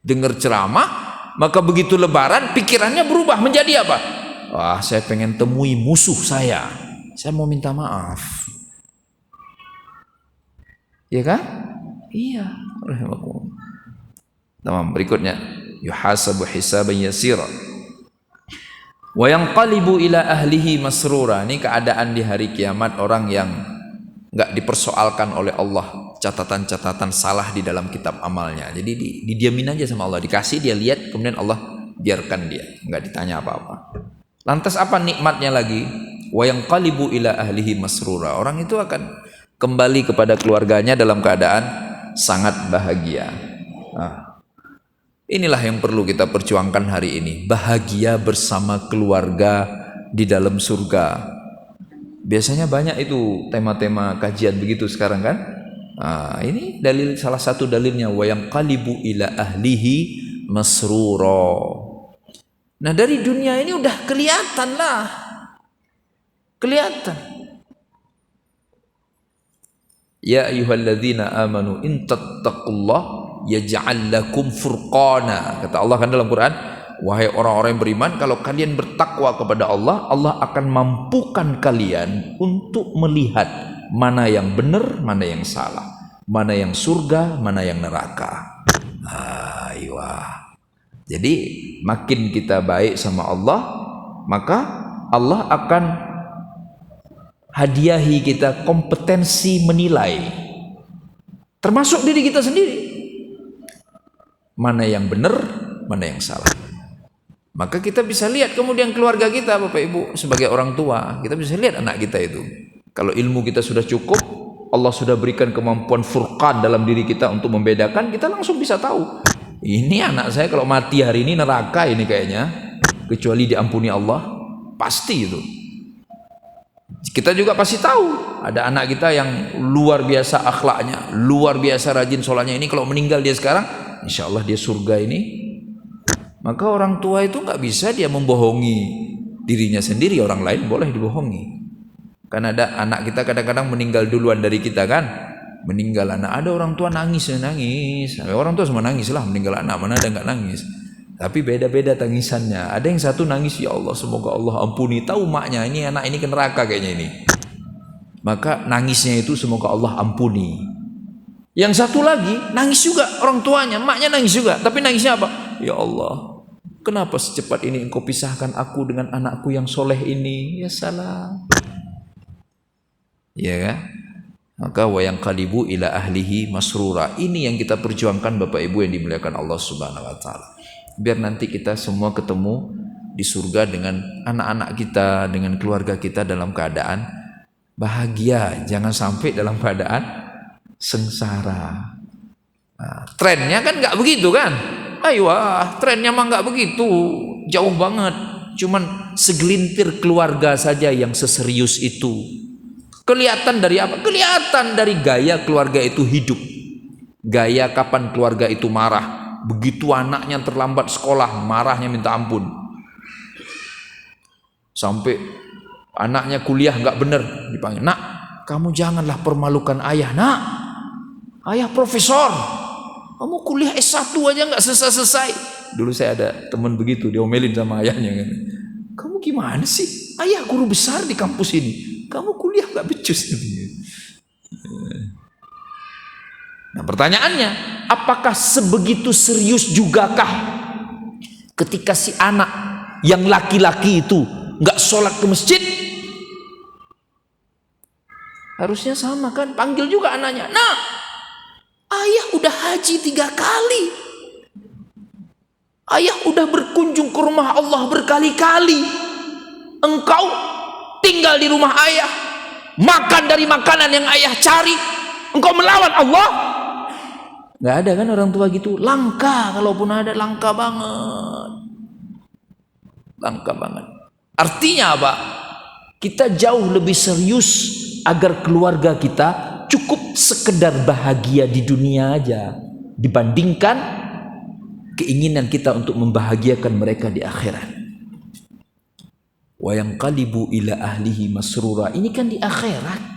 dengar ceramah, maka begitu lebaran pikirannya berubah menjadi apa? Wah, saya pengen temui musuh saya mau minta maaf. Iya kan? Iya. Tamam, berikutnya yuhasabu hisaban yasira wa yanqalibu ila ahlihi masrura. Ini keadaan di hari kiamat orang yang enggak dipersoalkan oleh Allah catatan-catatan salah di dalam kitab amalnya. Jadi didiamin aja sama Allah, dikasih dia lihat, kemudian Allah biarkan dia, enggak ditanya apa-apa. Lantas apa nikmatnya lagi? Wa yanqalibu ila ahlihi masrura. Orang itu akan kembali kepada keluarganya dalam keadaan sangat bahagia. Nah, inilah yang perlu kita perjuangkan hari ini. Bahagia bersama keluarga di dalam surga. Biasanya banyak itu tema-tema kajian begitu sekarang kan. Nah, ini dalil, salah satu dalilnya wa yanqalibu ila ahlihi masrura. Nah dari dunia ini udah kelihatan lah. Kelihatan. Ya ayyuhalladzina amanu in tattaqullah yaj'al lakum furqana. Kata Allah kan dalam Quran, wahai orang-orang yang beriman, kalau kalian bertakwa kepada Allah, Allah akan mampukan kalian untuk melihat mana yang benar, mana yang salah, mana yang surga, mana yang neraka. Aywa. Jadi makin kita baik sama Allah, maka Allah akan hadiahi kita kompetensi menilai, termasuk diri kita sendiri, mana yang benar, mana yang salah. Maka kita bisa lihat kemudian keluarga kita, Bapak Ibu, sebagai orang tua, kita bisa lihat anak kita itu. Kalau ilmu kita sudah cukup, Allah sudah berikan kemampuan furqan dalam diri kita untuk membedakan, kita langsung bisa tahu, ini anak saya kalau mati hari ini neraka ini kayaknya, kecuali diampuni Allah, pasti itu. Kita juga pasti tahu ada anak kita yang luar biasa akhlaknya, luar biasa rajin sholatnya, ini kalau meninggal dia sekarang, insya Allah dia surga ini. Maka orang tua itu nggak bisa dia membohongi dirinya sendiri, orang lain boleh dibohongi. Kan ada anak kita kadang-kadang meninggal duluan dari kita kan, meninggal anak, ada orang tua nangis, orang tua semua nangis lah, meninggal anak mana ada nggak nangis. Tapi beda-beda tangisannya. Ada yang satu nangis, ya Allah semoga Allah ampuni, tahu maknya ini anak ini ke neraka kayaknya ini, maka nangisnya itu semoga Allah ampuni. Yang satu lagi nangis juga, orang tuanya, maknya nangis juga, tapi nangisnya apa? Ya Allah, kenapa secepat ini engkau pisahkan aku dengan anakku yang soleh ini? Ya salam. Ya kan? Maka wayang qalibu ila ahlihi masrura. Ini yang kita perjuangkan Bapak Ibu yang dimuliakan Allah Subhanahu wa taala. Biar nanti kita semua ketemu di surga dengan anak-anak kita, dengan keluarga kita dalam keadaan bahagia, jangan sampai dalam keadaan sengsara. Nah, trennya kan nggak begitu kan? Aiyah, trennya mah nggak begitu, jauh banget. Cuman segelintir keluarga saja yang seserius itu. Kelihatan dari apa? Kelihatan dari gaya keluarga itu hidup. Gaya kapan keluarga itu marah. Begitu anaknya terlambat sekolah, marahnya minta ampun. Sampai anaknya kuliah nggak bener, dipanggil, nak, kamu janganlah permalukan ayah, nak. Ayah profesor, kamu kuliah S1 aja nggak selesai-selesai. Dulu saya ada teman begitu, diomelin sama ayahnya kan. Kamu gimana sih? Ayah guru besar di kampus ini, kamu kuliah nggak becus. Nah pertanyaannya, apakah sebegitu serius jugakah ketika si anak yang laki-laki itu nggak sholat ke masjid? Harusnya sama kan, panggil juga anaknya, nah ayah udah haji 3 kali, ayah udah berkunjung ke rumah Allah berkali-kali, engkau tinggal di rumah ayah, makan dari makanan yang ayah cari, engkau melawan Allah? Nggak ada kan orang tua gitu, langka, kalaupun ada langka banget, langka banget. Artinya apa? Kita jauh lebih serius agar keluarga kita cukup sekedar bahagia di dunia aja dibandingkan keinginan kita untuk membahagiakan mereka di akhirat. Wa yanqalibu ila ahlihi masrura, ini kan di akhirat.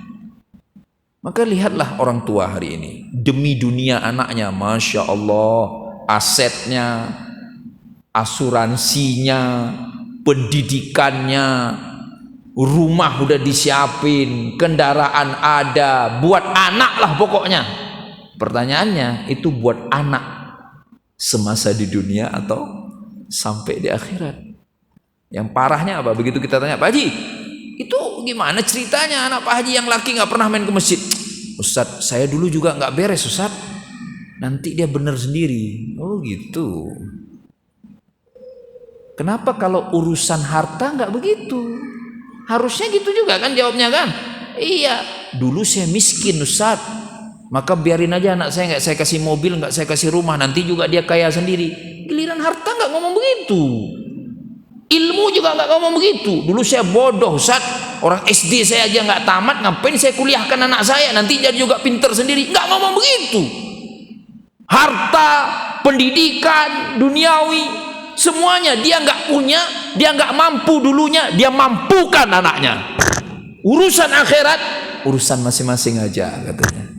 Maka lihatlah orang tua hari ini, demi dunia anaknya, Masya Allah, asetnya, asuransinya, pendidikannya, rumah udah disiapin, kendaraan ada, buat anak lah pokoknya. Pertanyaannya, itu buat anak semasa di dunia atau sampai di akhirat? Yang parahnya apa? Begitu kita tanya, Pak Haji, itu gimana ceritanya anak Pak Haji yang laki nggak pernah main ke masjid? Ustadz, saya dulu juga nggak beres Ustadz, nanti dia bener sendiri. Oh gitu. Kenapa kalau urusan harta nggak begitu? Harusnya gitu juga kan jawabnya kan? Iya, dulu saya miskin Ustadz, maka biarin aja anak saya, nggak saya kasih mobil, nggak saya kasih rumah, nanti juga dia kaya sendiri. Giliran harta nggak ngomong begitu. Ilmu juga nggak ngomong begitu. Dulu saya bodoh Ustadz, orang SD saya aja nggak tamat, ngapain saya kuliahkan anak saya, nanti jadi juga pinter sendiri. Nggak ngomong begitu. Harta, pendidikan, duniawi, semuanya dia nggak punya, dia nggak mampu dulunya, dia mampukan anaknya. Urusan akhirat, urusan masing-masing aja katanya.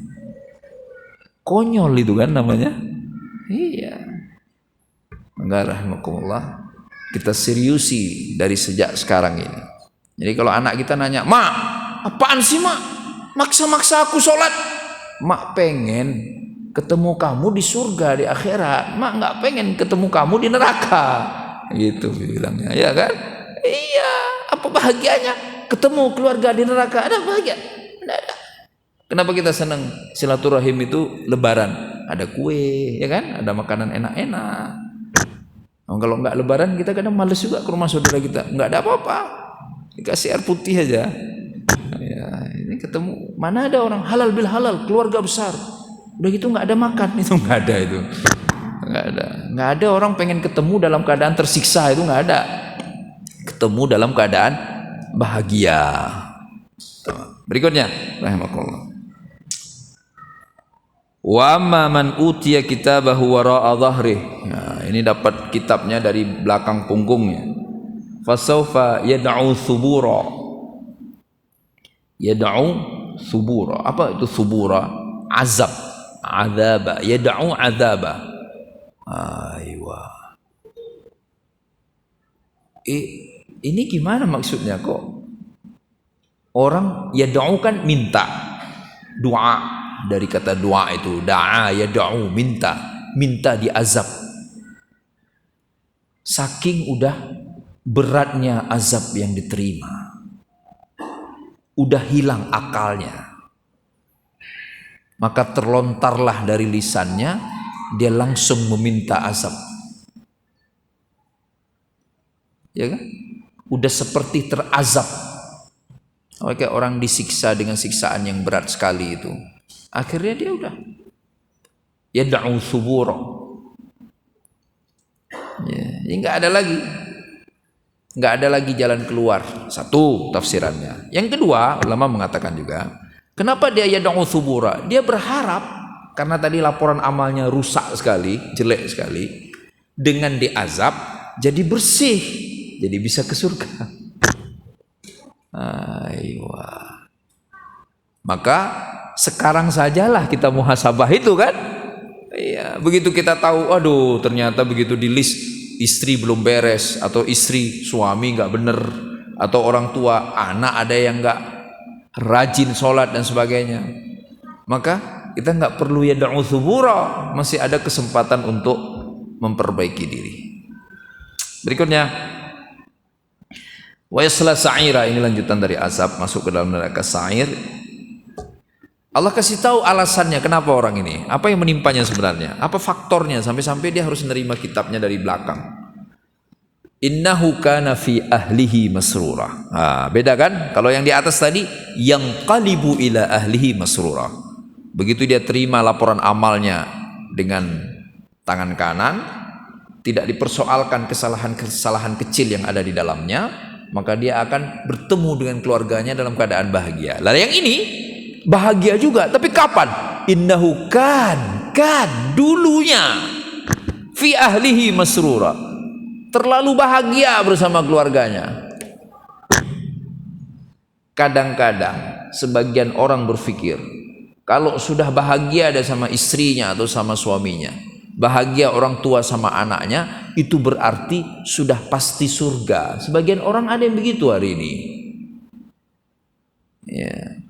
Konyol itu kan namanya. Iya. Enggak, rahmatullah. Kita seriusi dari sejak sekarang ini. Jadi kalau anak kita nanya, Mak, apaan sih Mak? Maksa-maksa aku sholat. Mak pengen ketemu kamu di surga, di akhirat. Mak nggak pengen ketemu kamu di neraka. Gitu bilangnya, ya kan? Iya, apa bahagianya? ketemu keluarga di neraka, ada bahagia? Tidak ada. Kenapa kita senang silaturahim itu lebaran? Ada kue, ya kan? Ada makanan enak-enak. Nah, kalau nggak lebaran kita kadang males juga ke rumah saudara kita. Nggak ada apa-apa, dikasih air putih aja. Ya, ini ketemu. Mana ada orang halal bil halal, keluarga besar. Udah gitu nggak ada makan, itu nggak ada itu. Nggak ada orang pengen ketemu dalam keadaan tersiksa, itu nggak ada. Ketemu dalam keadaan bahagia. Berikutnya, rahimakumullah. Wa amma man utiya kitabahu wara'a dhahrih. Nah, ini dapat kitabnya dari belakang punggungnya. Fasaufa yad'u thubura. Yad'u thubura. Apa itu thubura? Azab, azaba, yad'u azaba. Aywa. Ini gimana maksudnya kok? Orang yad'u kan minta, doa. Dari kata doa itu, da'a yad'u, minta diazab. Saking udah beratnya azab yang diterima, udah hilang akalnya, maka terlontarlah dari lisannya, dia langsung meminta azab. Ya kan? Udah seperti terazab. Kayak orang disiksa dengan siksaan yang berat sekali itu. Akhirnya dia udah yad'u thubura. Ya, nggak ada lagi jalan keluar. Satu tafsirannya. Yang kedua, ulama mengatakan juga, kenapa dia yad'u thubura? Dia berharap karena tadi laporan amalnya rusak sekali, jelek sekali, dengan diazab jadi bersih, jadi bisa ke surga. Aywa. Maka sekarang sajalah kita muhasabah itu kan. Iya, begitu kita tahu, aduh ternyata begitu di list istri belum beres, atau istri suami nggak bener, atau orang tua anak ada yang nggak rajin sholat dan sebagainya, maka kita nggak perlu yad'u thubura, masih ada kesempatan untuk memperbaiki diri. Berikutnya, wa yasla sa'ira, ini lanjutan dari azab, masuk ke dalam neraka sa'ir. Allah kasih tahu alasannya kenapa orang ini, apa yang menimpanya sebenarnya, apa faktornya sampai-sampai dia harus menerima kitabnya dari belakang. Innahu kana fi ahlihi masrura. Beda kan? Kalau yang di atas tadi yang qalibu ila ahlihi masrura. Begitu dia terima laporan amalnya dengan tangan kanan, tidak dipersoalkan kesalahan-kesalahan kecil yang ada di dalamnya, maka dia akan bertemu dengan keluarganya dalam keadaan bahagia. Lalu yang ini bahagia juga, tapi kapan? Innahu kan dulunya fi ahlihi masrura, terlalu bahagia bersama keluarganya. Kadang-kadang sebagian orang berpikir kalau sudah bahagia ada sama istrinya atau sama suaminya, bahagia orang tua sama anaknya, itu berarti sudah pasti surga. Sebagian orang ada yang begitu hari ini. Ya.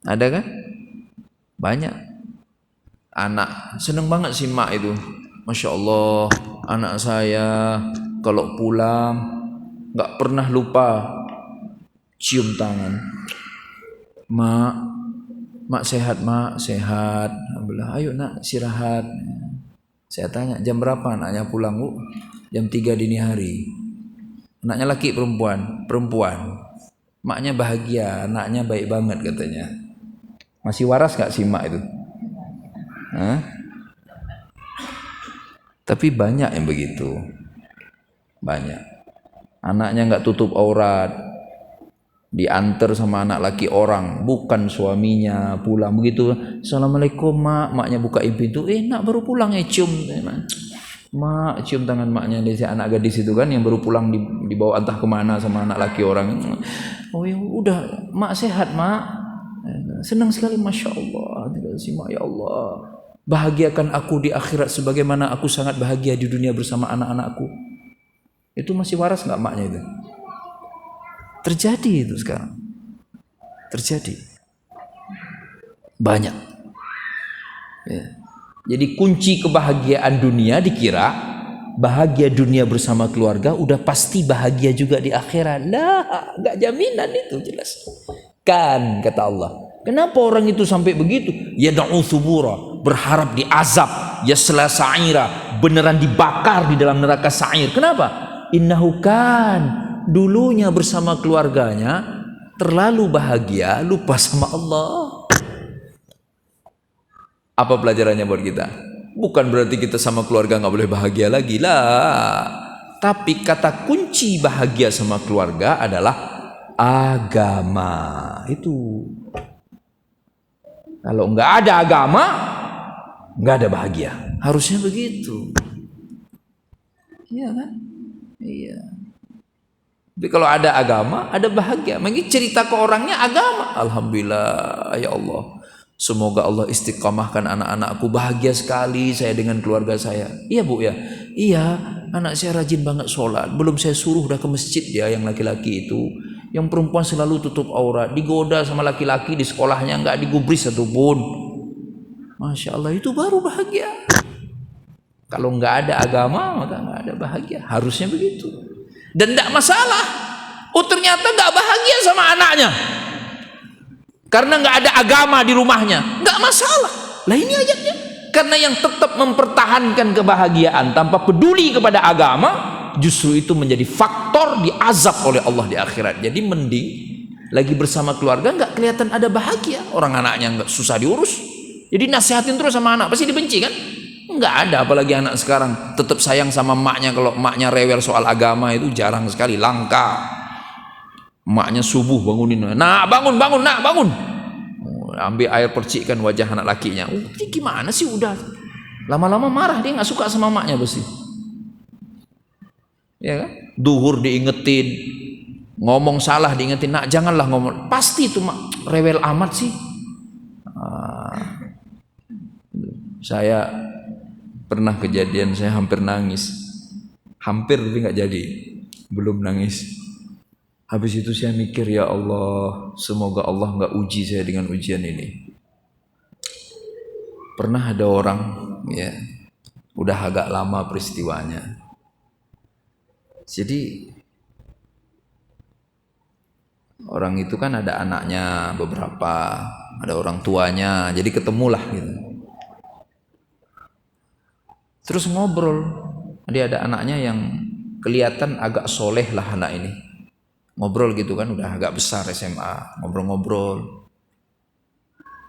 Ada kan? Banyak. Anak seneng banget sih mak itu. Masya Allah, anak saya kalau pulang nggak pernah lupa cium tangan. Mak sehat, mak sehat. Alhamdulillah. Ayo nak istirahat. Saya tanya, jam berapa anaknya pulang, Bu? Jam 3 dini hari. Anaknya laki perempuan? Perempuan. Maknya bahagia, anaknya baik banget katanya. Masih waras gak si mak itu? Tapi banyak yang begitu. Banyak. Anaknya gak tutup aurat, diantar sama anak laki orang, bukan suaminya, pulang begitu. Assalamualaikum mak. Maknya bukain pintu, nak baru pulang cium. Mak cium tangan maknya, dari anak gadis itu kan yang baru pulang dibawa entah kemana sama anak laki orang. Oh ya udah, mak sehat mak. Senang sekali, Masya Allah. Ya Allah, bahagiakan aku di akhirat sebagaimana aku sangat bahagia di dunia bersama anak-anakku. Itu masih waras gak maknya itu? Terjadi itu sekarang. Terjadi. Banyak. Ya. Jadi kunci kebahagiaan dunia dikira bahagia dunia bersama keluarga, udah pasti bahagia juga di akhirat. Lah, nggak jaminan itu jelas. Kan kata Allah. Kenapa orang itu sampai begitu? Yad'u thubura, berharap diazab, yasla sa'ira, beneran dibakar di dalam neraka sa'ir. Kenapa? Innahu kan, dulunya bersama keluarganya terlalu bahagia, lupa sama Allah. Apa pelajarannya buat kita? Bukan berarti kita sama keluarga nggak boleh bahagia lagi lah. Tapi kata kunci bahagia sama keluarga adalah agama. Itu. Kalau nggak ada agama, nggak ada bahagia. Harusnya begitu. Iya kan? Iya. Tapi kalau ada agama, ada bahagia. Mungkin cerita ke orangnya agama. Alhamdulillah, ya Allah. Semoga Allah istiqamahkan anak-anakku. Bahagia sekali saya dengan keluarga saya. Iya bu ya? Iya, anak saya rajin banget sholat. Belum saya suruh udah ke masjid dia yang laki-laki itu. Yang perempuan selalu tutup aurat. Digoda sama laki-laki di sekolahnya, nggak digubris satupun. Masya Allah, itu baru bahagia. Kalau nggak ada agama, maka nggak ada bahagia. Harusnya begitu. Dan tidak masalah. Oh ternyata nggak bahagia sama anaknya. Karena nggak ada agama di rumahnya, nggak masalah. Lah ini ayatnya. Karena yang tetap mempertahankan kebahagiaan tanpa peduli kepada agama, justru itu menjadi faktor diazab oleh Allah di akhirat. Jadi mending lagi bersama keluarga nggak kelihatan ada bahagia. Orang anaknya nggak susah diurus. Jadi nasihatin terus sama anak, pasti dibenci kan? Nggak ada, apalagi anak sekarang tetap sayang sama emaknya. Kalau emaknya rewel soal agama itu jarang sekali, langka. Emaknya subuh bangunin, nak bangun, nak bangun. Ambil air percikkan wajah anak lakinya. Ini gimana sih udah? Lama-lama marah, dia nggak suka sama emaknya pasti. Ya kan? Duhur diingetin, ngomong salah diingetin, nak janganlah ngomong. Pasti itu mak rewel amat sih. Saya pernah kejadian, saya hampir nangis. Hampir tapi nggak jadi, belum nangis. Habis itu saya mikir, ya Allah, semoga Allah nggak uji saya dengan ujian ini. Pernah ada orang, ya, udah agak lama peristiwanya. Jadi orang itu kan ada anaknya beberapa, ada orang tuanya, jadi ketemulah gitu. Terus ngobrol, dia ada anaknya yang kelihatan agak soleh lah anak ini. Ngobrol gitu kan, udah agak besar SMA, ngobrol-ngobrol.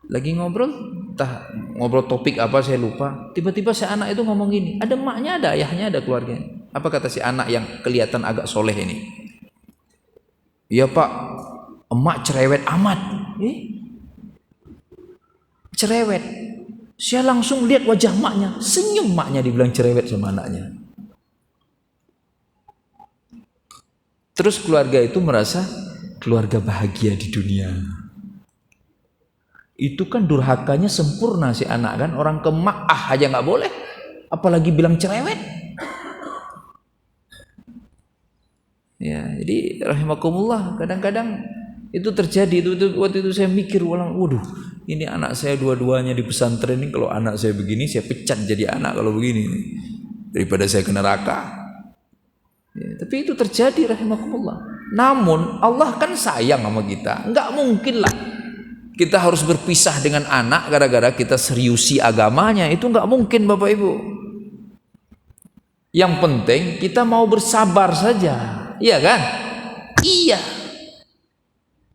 Lagi ngobrol, entah ngobrol topik apa saya lupa. Tiba-tiba si anak itu ngomong gini, ada emaknya, ada ayahnya, ada keluarganya. Apa kata si anak yang kelihatan agak soleh ini? Iya pak, emak cerewet amat. Cerewet. Saya langsung lihat wajah emaknya, senyum emaknya dibilang cerewet sama anaknya. Terus keluarga itu merasa keluarga bahagia di dunia. Itu kan durhakanya sempurna si anak kan. Orang ke emak aja nggak boleh, apalagi bilang cerewet. Ya, jadi rahimakumullah, kadang-kadang itu terjadi. Waktu itu saya mikir ulang, waduh, ini anak saya dua-duanya di pesantren ini. Kalau anak saya begini, saya pecat jadi anak kalau begini, daripada saya ke neraka. Ya, tapi itu terjadi rahimakumullah. Namun Allah kan sayang sama kita. Enggak mungkin lah kita harus berpisah dengan anak gara-gara kita seriusi agamanya. Itu enggak mungkin Bapak Ibu. Yang penting kita mau bersabar saja. Iya kan? Iya.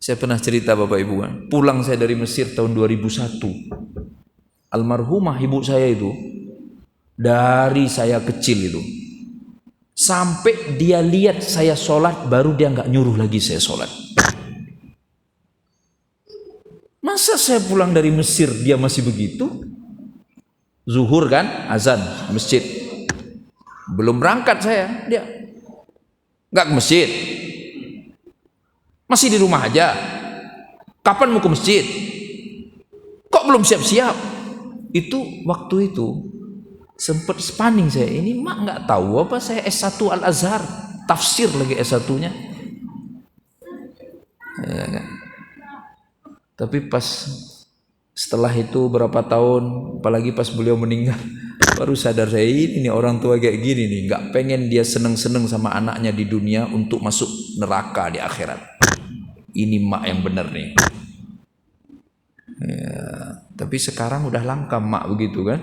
Saya pernah cerita Bapak Ibu kan, pulang saya dari Mesir tahun 2001. Almarhumah ibu saya itu, dari saya kecil itu, sampai dia lihat saya sholat, baru dia nggak nyuruh lagi saya sholat. Masa saya pulang dari Mesir dia masih begitu? Zuhur kan, azan masjid, belum berangkat saya, dia nggak ke masjid, masih di rumah aja. Kapan mau ke masjid? Kok belum siap-siap? Itu waktu itu sempat spanning saya, ini mak nggak tahu apa saya S1 Al-Azhar, tafsir lagi S1-nya. Ya, kan? Tapi pas setelah itu berapa tahun, apalagi pas beliau meninggal, Baru sadar saya ini orang tua kayak gini nih, nggak pengen dia seneng-seneng sama anaknya di dunia untuk masuk neraka di akhirat. Ini mak yang bener nih. Ya, tapi sekarang udah langka mak begitu kan.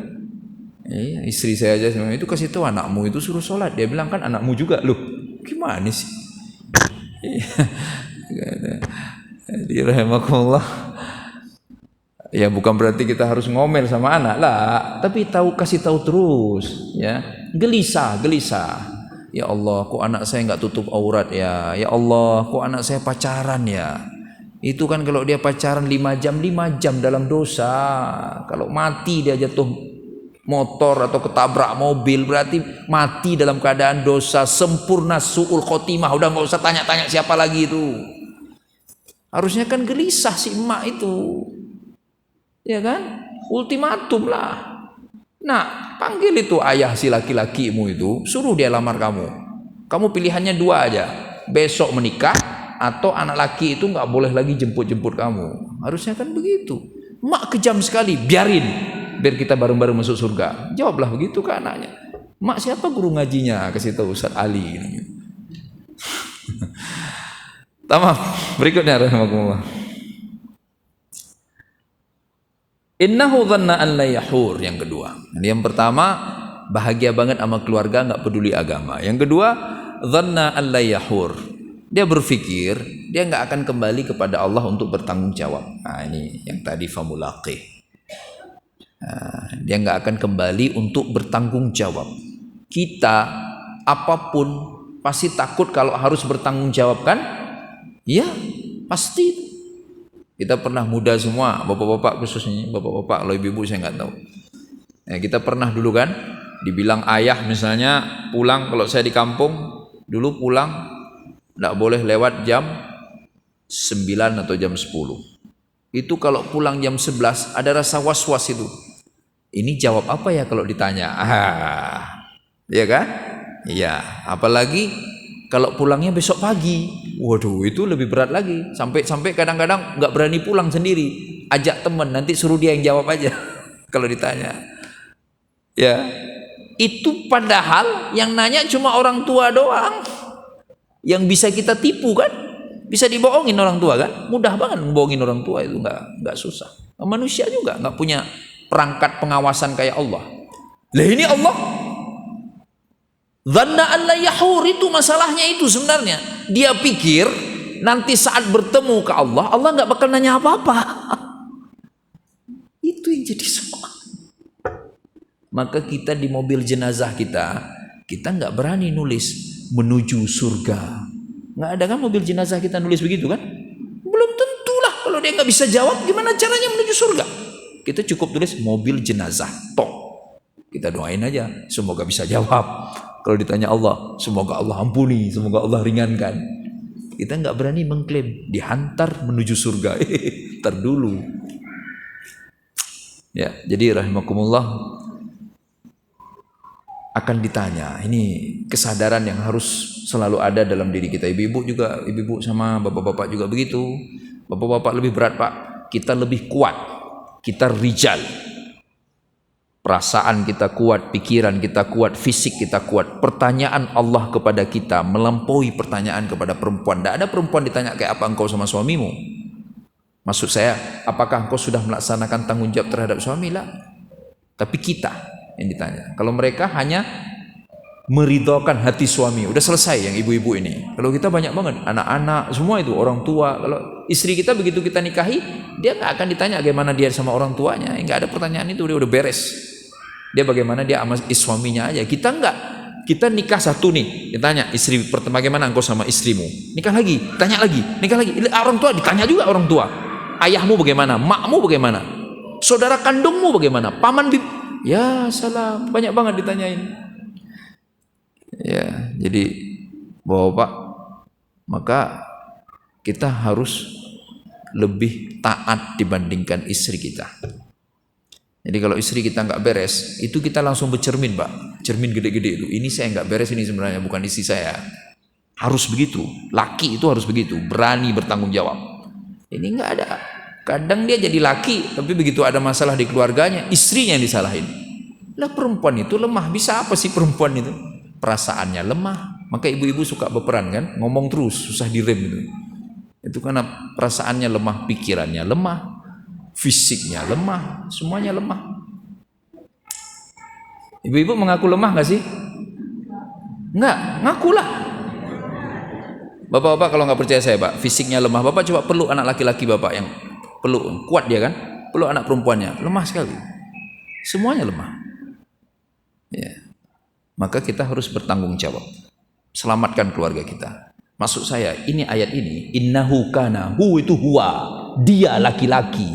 Ya, istri saya aja itu kasih tahu anakmu itu suruh sholat. Dia bilang kan anakmu juga. Loh, gimana sih? Jadi rahimakumullah. Ya bukan berarti kita harus ngomel sama anak lah, tapi kasih tahu terus, ya. Gelisah. Ya Allah, kok anak saya nggak tutup aurat ya? Ya Allah, kok anak saya pacaran ya? Itu kan kalau dia pacaran 5 jam dalam dosa. Kalau mati dia jatuh motor atau ketabrak mobil berarti mati dalam keadaan dosa, sempurna su'ul khotimah. Udah nggak usah tanya-tanya siapa lagi itu. Harusnya kan gelisah si emak itu. Ya kan? Ultimatum lah. Nah, panggil itu ayah si laki-lakimu itu, suruh dia lamar kamu. Kamu pilihannya 2 aja. Besok menikah atau anak laki itu nggak boleh lagi jemput-jemput kamu. Harusnya kan begitu. Mak kejam sekali, biarin. Biar kita bareng-bareng masuk surga. Jawablah begitu ke anaknya. Mak siapa guru ngajinya? Kasih tahu Ustaz Ali. Tamam. Berikutnya rahimakumullah. Innahu dhanna an la yahur, yang kedua. Yang pertama, bahagia banget sama keluarga, nggak peduli agama. Yang kedua, dhanna an la yahur. Dia berpikir dia nggak akan kembali kepada Allah untuk bertanggung jawab. Nah, ini yang tadi famulaqih. Nah, dia nggak akan kembali untuk bertanggung jawab. Kita apapun pasti takut kalau harus bertanggung jawab kan? Ya, pasti. Kita pernah muda semua, bapak-bapak khususnya, bapak-bapak, kalau ibu-ibu saya nggak tahu. Ya, kita pernah dulu kan, dibilang ayah misalnya pulang, kalau saya di kampung, dulu pulang nggak boleh lewat jam 9 atau jam 10. Itu kalau pulang jam 11, ada rasa was-was itu. Ini jawab apa ya kalau ditanya? Iya kan? Iya, apalagi kalau pulangnya besok pagi. Waduh, itu lebih berat lagi. Sampai kadang-kadang nggak berani pulang sendiri. Ajak teman, nanti suruh dia yang jawab aja kalau ditanya. Ya, itu padahal yang nanya cuma orang tua doang. Yang bisa kita tipu kan? Bisa dibohongin orang tua kan? Mudah banget ngebohongin orang tua, itu nggak susah. Manusia juga nggak punya perangkat pengawasan kayak Allah. Lah ini Allah. Dhanna an la yahur, itu masalahnya itu sebenarnya. Dia pikir nanti saat bertemu ke Allah, Allah nggak bakal nanya apa-apa. Itu yang jadi soal. Maka kita di mobil jenazah kita nggak berani nulis menuju surga. Nggak ada kan mobil jenazah kita nulis begitu kan? Belum tentulah. Kalau dia nggak bisa jawab, gimana caranya menuju surga? Kita cukup tulis mobil jenazah. Tok. Kita doain aja, semoga bisa jawab. Kalau ditanya Allah, semoga Allah ampuni, semoga Allah ringankan. Kita nggak berani mengklaim dihantar menuju surga. Ntar dulu. Ya, jadi rahimakumullah, akan ditanya. Ini kesadaran yang harus selalu ada dalam diri kita. Ibu-ibu juga, ibu-ibu sama bapak-bapak juga begitu. Bapak-bapak lebih berat, Pak. Kita lebih kuat. Kita rijal. Perasaan kita kuat, pikiran kita kuat, fisik kita kuat. Pertanyaan Allah kepada kita melampaui pertanyaan kepada perempuan. Tidak ada perempuan ditanya kayak apa engkau sama suamimu. Maksud saya, apakah engkau sudah melaksanakan tanggung jawab terhadap suami? Lah. Tapi kita yang ditanya. Kalau mereka hanya meridhokan hati suami, udah selesai yang ibu-ibu ini. Kalau kita banyak banget, anak-anak, semua itu, orang tua. Kalau istri kita begitu kita nikahi, dia nggak akan ditanya bagaimana dia sama orang tuanya. Nggak ada pertanyaan itu, dia udah beres. Dia bagaimana dia sama suaminya aja. Kita enggak. Kita nikah satu nih, ditanya istri pertama bagaimana engkau sama istrimu. Nikah lagi, tanya lagi, nikah lagi. Orang tua ditanya juga orang tua. Ayahmu bagaimana? Makmu bagaimana? Saudara kandungmu bagaimana? Paman bib. Ya salam, banyak banget ditanyain. Ya, jadi Bapak, maka kita harus lebih taat dibandingkan istri kita. Jadi kalau istri kita nggak beres, itu kita langsung bercermin, Pak. Cermin gede-gede itu. Ini saya nggak beres ini sebenarnya, bukan istri saya. Harus begitu. Laki itu harus begitu. Berani bertanggung jawab. Ini nggak ada. Kadang dia jadi laki, tapi begitu ada masalah di keluarganya, istrinya yang disalahin. Lah perempuan itu lemah. Bisa apa sih perempuan itu? Perasaannya lemah. Maka ibu-ibu suka berperan kan, ngomong terus, susah direm gitu. Itu karena perasaannya lemah, pikirannya lemah, fisiknya lemah, semuanya lemah. Ibu-ibu mengaku lemah gak sih? Enggak, ngakulah. Bapak-bapak kalau nggak percaya saya Pak, fisiknya lemah, Bapak coba peluk anak laki-laki Bapak yang peluk, kuat dia kan? Peluk anak perempuannya, lemah sekali. Semuanya lemah. Ya. Maka kita harus bertanggung jawab. Selamatkan keluarga kita. Maksud saya, ini ayat ini, innahu kana, hu itu huwa, dia laki-laki.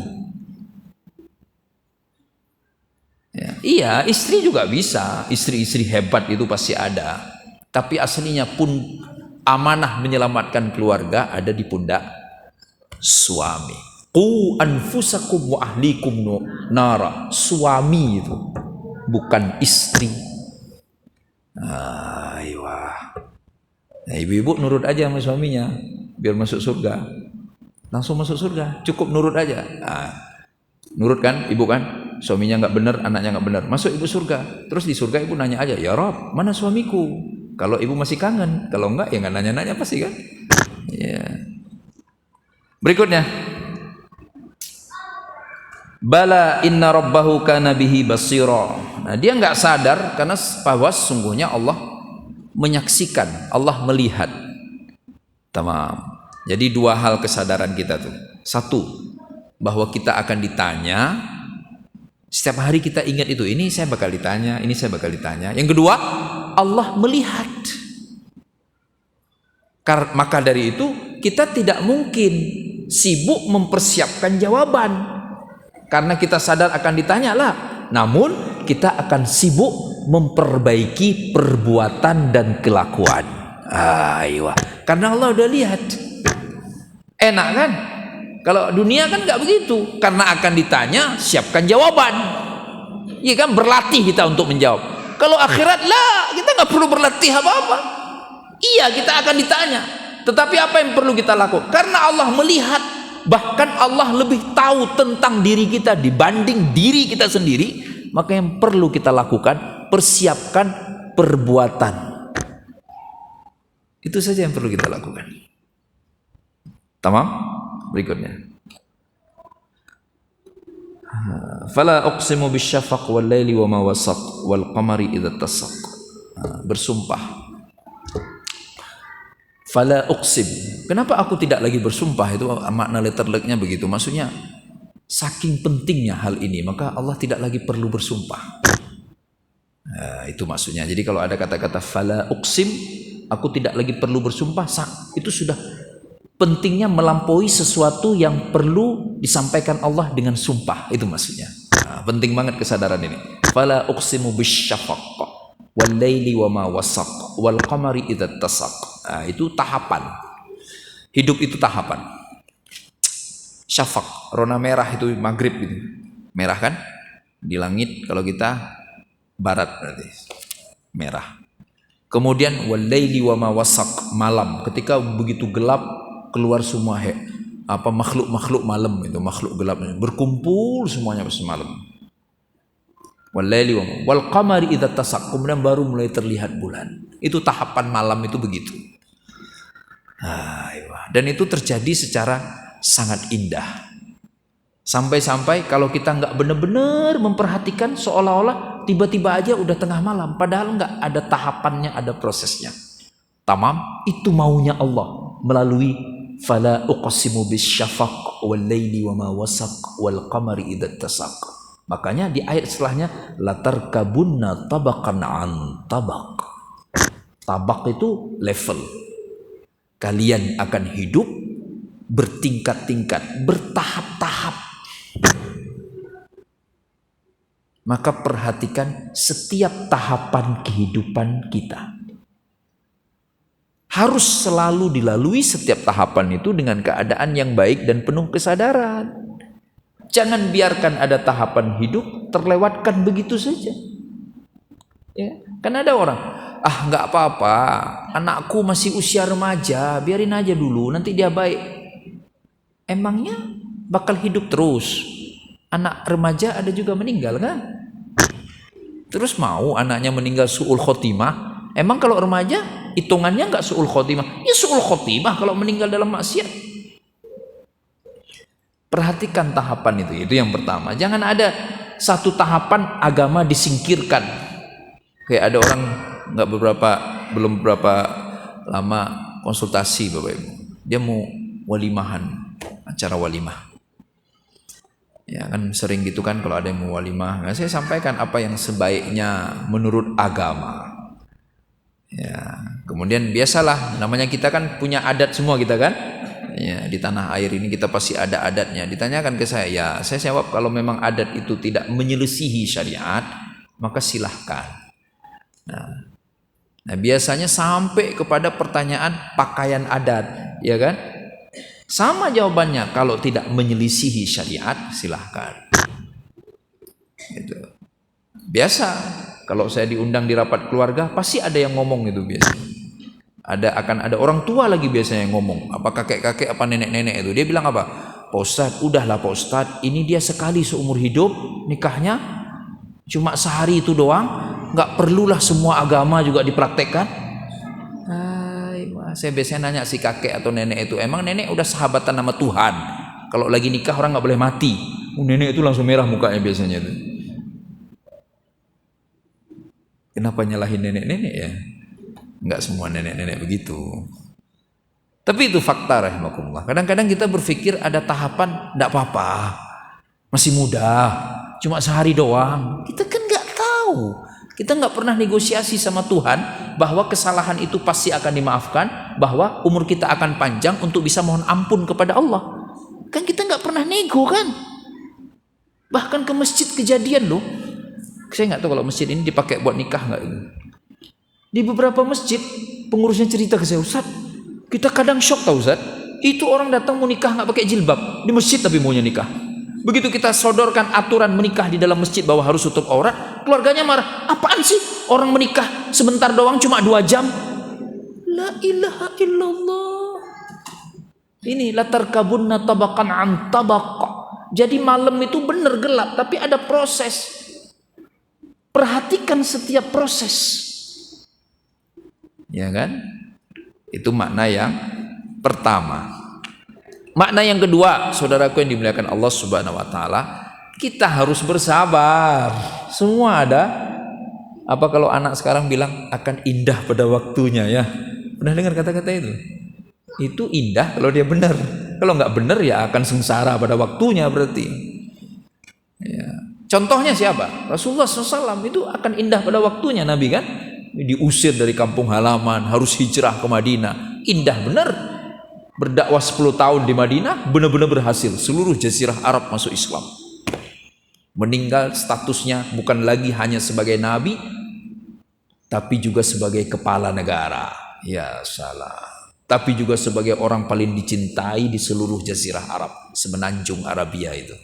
Ya. Iya, istri juga bisa, istri-istri hebat itu pasti ada. Tapi aslinya pun amanah menyelamatkan keluarga ada di pundak suami. Qu anfusakum wa ahlikum nara. Suami itu, bukan istri. Aiyah. Nah, ibu-ibu nurut aja sama suaminya biar masuk surga. Langsung masuk surga, cukup nurut aja. Nah, nurut kan ibu kan? Suaminya nggak benar, anaknya nggak benar, masuk ibu surga. Terus di surga ibu nanya aja, ya Rob, mana suamiku? Kalau ibu masih kangen, kalau enggak ya nggak nanya-nanya pasti kan? Ya. Berikutnya, bala inna rabbahu kana bihi basira. Nah, dia nggak sadar karena bahwa sungguhnya Allah menyaksikan, Allah melihat. Tamam. Jadi dua hal kesadaran kita tuh. Satu, bahwa kita akan ditanya. Setiap hari kita ingat itu, ini saya bakal ditanya, ini saya bakal ditanya. Yang kedua, Allah melihat. Maka dari itu kita tidak mungkin sibuk mempersiapkan jawaban. Karena kita sadar akan ditanya lah. Namun kita akan sibuk memperbaiki perbuatan dan kelakuan. Aiyah. Karena Allah udah lihat. Enak kan? Kalau dunia kan nggak begitu, karena akan ditanya, siapkan jawaban. Iya kan, berlatih kita untuk menjawab. Kalau akhirat lah, kita nggak perlu berlatih apa-apa. Iya, kita akan ditanya. Tetapi apa yang perlu kita lakukan? Karena Allah melihat, bahkan Allah lebih tahu tentang diri kita dibanding diri kita sendiri. Maka yang perlu kita lakukan, persiapkan perbuatan. Itu saja yang perlu kita lakukan. Tamam? Berikutnya, fala uqsimu bisyafaq wal laili wa ma wasaq wal qamari idza tasaq. Bersumpah. Fala uqsim. Kenapa aku tidak lagi bersumpah? Itu makna letterleknya begitu. Maksudnya saking pentingnya hal ini, maka Allah tidak lagi perlu bersumpah. Itu maksudnya. Jadi kalau ada kata-kata fala uqsim, aku tidak lagi perlu bersumpah, itu sudah pentingnya melampaui sesuatu yang perlu disampaikan Allah dengan sumpah. Itu maksudnya. Penting banget kesadaran ini. Fala uqsimu bisyafaq wal laili wa ma wasaq wal qamari idza tasaq. Itu tahapan. Hidup itu tahapan. Syafaq, rona merah itu maghrib gitu. Merah kan? Di langit kalau kita barat berarti. Merah. Kemudian wal laili wa ma wasaq, malam. Ketika begitu gelap, keluar semua makhluk-makhluk malam itu, makhluk gelap berkumpul semuanya pas malam. Wal-laili wal qamari idza tasaq, kemudian baru mulai terlihat bulan. Itu tahapan malam itu begitu. Dan itu terjadi secara sangat indah. Sampai-sampai kalau kita nggak benar-benar memperhatikan, seolah-olah tiba-tiba aja udah tengah malam, padahal nggak ada tahapannya, ada prosesnya. Tamam, itu maunya Allah melalui fala uqsimu bisyafaq wal laili wa ma wasaq wal qamari idza tasaq. Makanya di ayat setelahnya latarkabunna tabaqan an tabaq. Tabaq itu level. Kalian akan hidup bertingkat-tingkat, bertahap-tahap. Maka perhatikan setiap tahapan kehidupan kita. Harus selalu dilalui setiap tahapan itu dengan keadaan yang baik dan penuh kesadaran. Jangan biarkan ada tahapan hidup terlewatkan begitu saja. Ya, kan ada orang, nggak apa-apa, anakku masih usia remaja, biarin aja dulu, nanti dia baik. Emangnya bakal hidup terus? Anak remaja ada juga meninggal kan? Terus mau anaknya meninggal su'ul khotimah? Emang kalau remaja hitungannya nggak su'ul khotimah? Ya su'ul khotimah kalau meninggal dalam maksiat. Perhatikan tahapan itu yang pertama. Jangan ada satu tahapan agama disingkirkan. Kayak ada orang belum berapa lama konsultasi Bapak Ibu. Dia mau walimahan, acara walimah. Ya kan sering gitu kan kalau ada yang mau walimah. Nah, saya sampaikan apa yang sebaiknya menurut agama. Ya, kemudian biasalah namanya kita kan punya adat semua kita kan. Ya, di tanah air ini kita pasti ada adatnya. Ditanyakan ke saya, ya saya jawab kalau memang adat itu tidak menyelisihi syariat, maka silahkan. Nah, biasanya sampai kepada pertanyaan pakaian adat, ya kan? Sama jawabannya, kalau tidak menyelisihi syariat, silahkan. Gitu. Biasa, kalau saya diundang di rapat keluarga, pasti ada yang ngomong itu biasa. Akan ada orang tua lagi biasanya yang ngomong, apa kakek-kakek, apa nenek-nenek itu. Dia bilang apa? Pak Ustadz, udahlah Pak Ustadz, ini dia sekali seumur hidup nikahnya, cuma sehari itu doang, nggak perlulah semua agama juga dipraktekkan. Saya biasanya nanya si kakek atau nenek itu, emang nenek udah sahabatan sama Tuhan? Kalau lagi nikah orang nggak boleh mati. Nenek itu langsung merah mukanya biasanya itu. Kenapa nyalahin nenek-nenek ya? Nggak semua nenek-nenek begitu. Tapi itu fakta rahimakumullah. Kadang-kadang kita berpikir ada tahapan, nggak apa-apa, masih muda, cuma sehari doang. Kita kan nggak tahu. Kita nggak pernah negosiasi sama Tuhan bahwa kesalahan itu pasti akan dimaafkan, bahwa umur kita akan panjang untuk bisa mohon ampun kepada Allah. Kan kita nggak pernah nego kan? Bahkan ke masjid kejadian loh. Saya nggak tahu kalau masjid ini dipakai buat nikah nggak itu. Di beberapa masjid pengurusnya cerita ke saya, Ustaz, kita kadang shock tau Ustaz. Itu orang datang mau nikah nggak pakai jilbab di masjid tapi maunya nikah. Begitu kita sodorkan aturan menikah di dalam masjid bahwa harus tutup aurat, keluarganya marah. Apaan sih orang menikah sebentar doang cuma 2 jam? La ilaha illallah. Ini latarkabunna tabaqan an tabaq. Jadi malam itu benar gelap tapi ada proses. Perhatikan setiap proses. Ya kan? Itu makna yang pertama. Makna yang kedua, saudaraku yang dimuliakan Allah Subhanahu wa taala, kita harus bersabar. Semua ada. Apa kalau anak sekarang bilang akan indah pada waktunya ya? Pernah dengar kata-kata itu? Itu indah kalau dia benar. Kalau nggak benar ya akan sengsara pada waktunya berarti. Ya. Contohnya siapa? Rasulullah SAW itu akan indah pada waktunya Nabi kan? Diusir dari kampung halaman, harus hijrah ke Madinah. Indah benar. Berdakwah 10 tahun di Madinah benar-benar berhasil. Seluruh jazirah Arab masuk Islam. Meninggal statusnya bukan lagi hanya sebagai nabi, tapi juga sebagai kepala negara. Ya salah. Tapi juga sebagai orang paling dicintai di seluruh jazirah Arab, semenanjung Arabia itu.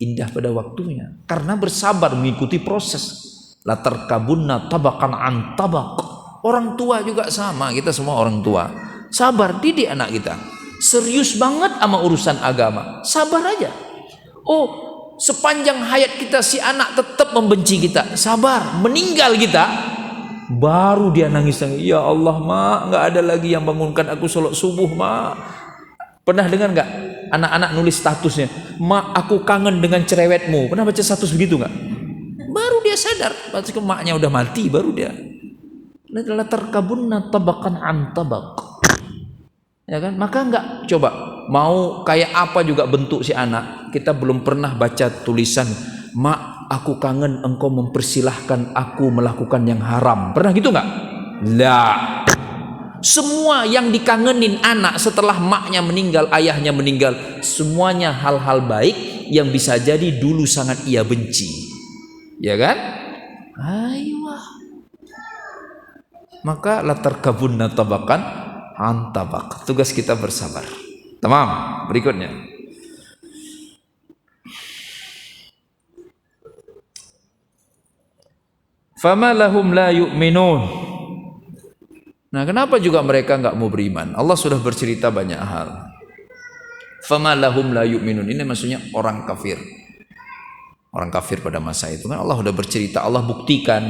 Indah pada waktunya karena bersabar mengikuti proses. Latarkabunna tabaqan an tabaq. Orang tua juga sama, kita semua orang tua. Sabar, didik anak kita. Serius banget sama urusan agama, sabar aja. Oh, sepanjang hayat kita si anak tetap membenci kita, sabar. Meninggal kita, baru dia nangis. Ya Allah mak, nggak ada lagi yang bangunkan aku sholat subuh mak. Pernah dengar nggak anak-anak nulis statusnya, mak aku kangen dengan cerewetmu. Pernah baca status begitu nggak? Baru dia sadar, pasti maknya udah mati, baru dia. Latarkabunna tabaqan an tabaq. Ya kan? Maka enggak, coba mau kayak apa juga bentuk si anak, kita belum pernah baca tulisan, mak aku kangen engkau mempersilahkan aku melakukan yang haram. Pernah gitu enggak? Lah. Semua yang dikangenin anak setelah maknya meninggal, ayahnya meninggal, semuanya hal-hal baik yang bisa jadi dulu sangat ia benci. Ya kan? Aiyah. Maka latarkabunna tabaqan antabak. Tugas kita bersabar. Tamam. Berikutnya. Fama lahum la yu'minun. Nah, kenapa juga mereka enggak mau beriman? Allah sudah bercerita banyak hal. Fama lahum la yu'minun. Ini maksudnya orang kafir. orang kafir pada masa itu kan Allah sudah bercerita, Allah buktikan,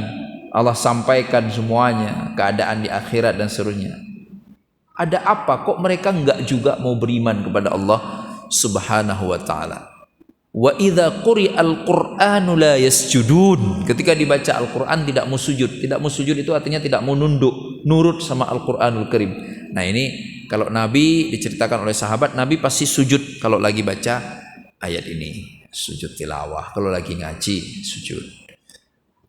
Allah sampaikan semuanya, keadaan di akhirat dan seterusnya. Ada apa kok mereka enggak juga mau beriman kepada Allah Subhanahu wa taala? Wa idza quri'al Qur'anu la yasjudun. Ketika dibaca Al-Qur'an tidak mau sujud. Tidak mau sujud itu artinya tidak mau nunduk, nurut sama Al-Qur'anul Karim. Nah, ini kalau Nabi diceritakan oleh sahabat, Nabi pasti sujud kalau lagi baca ayat ini. Sujud tilawah. Kalau lagi ngaji, sujud.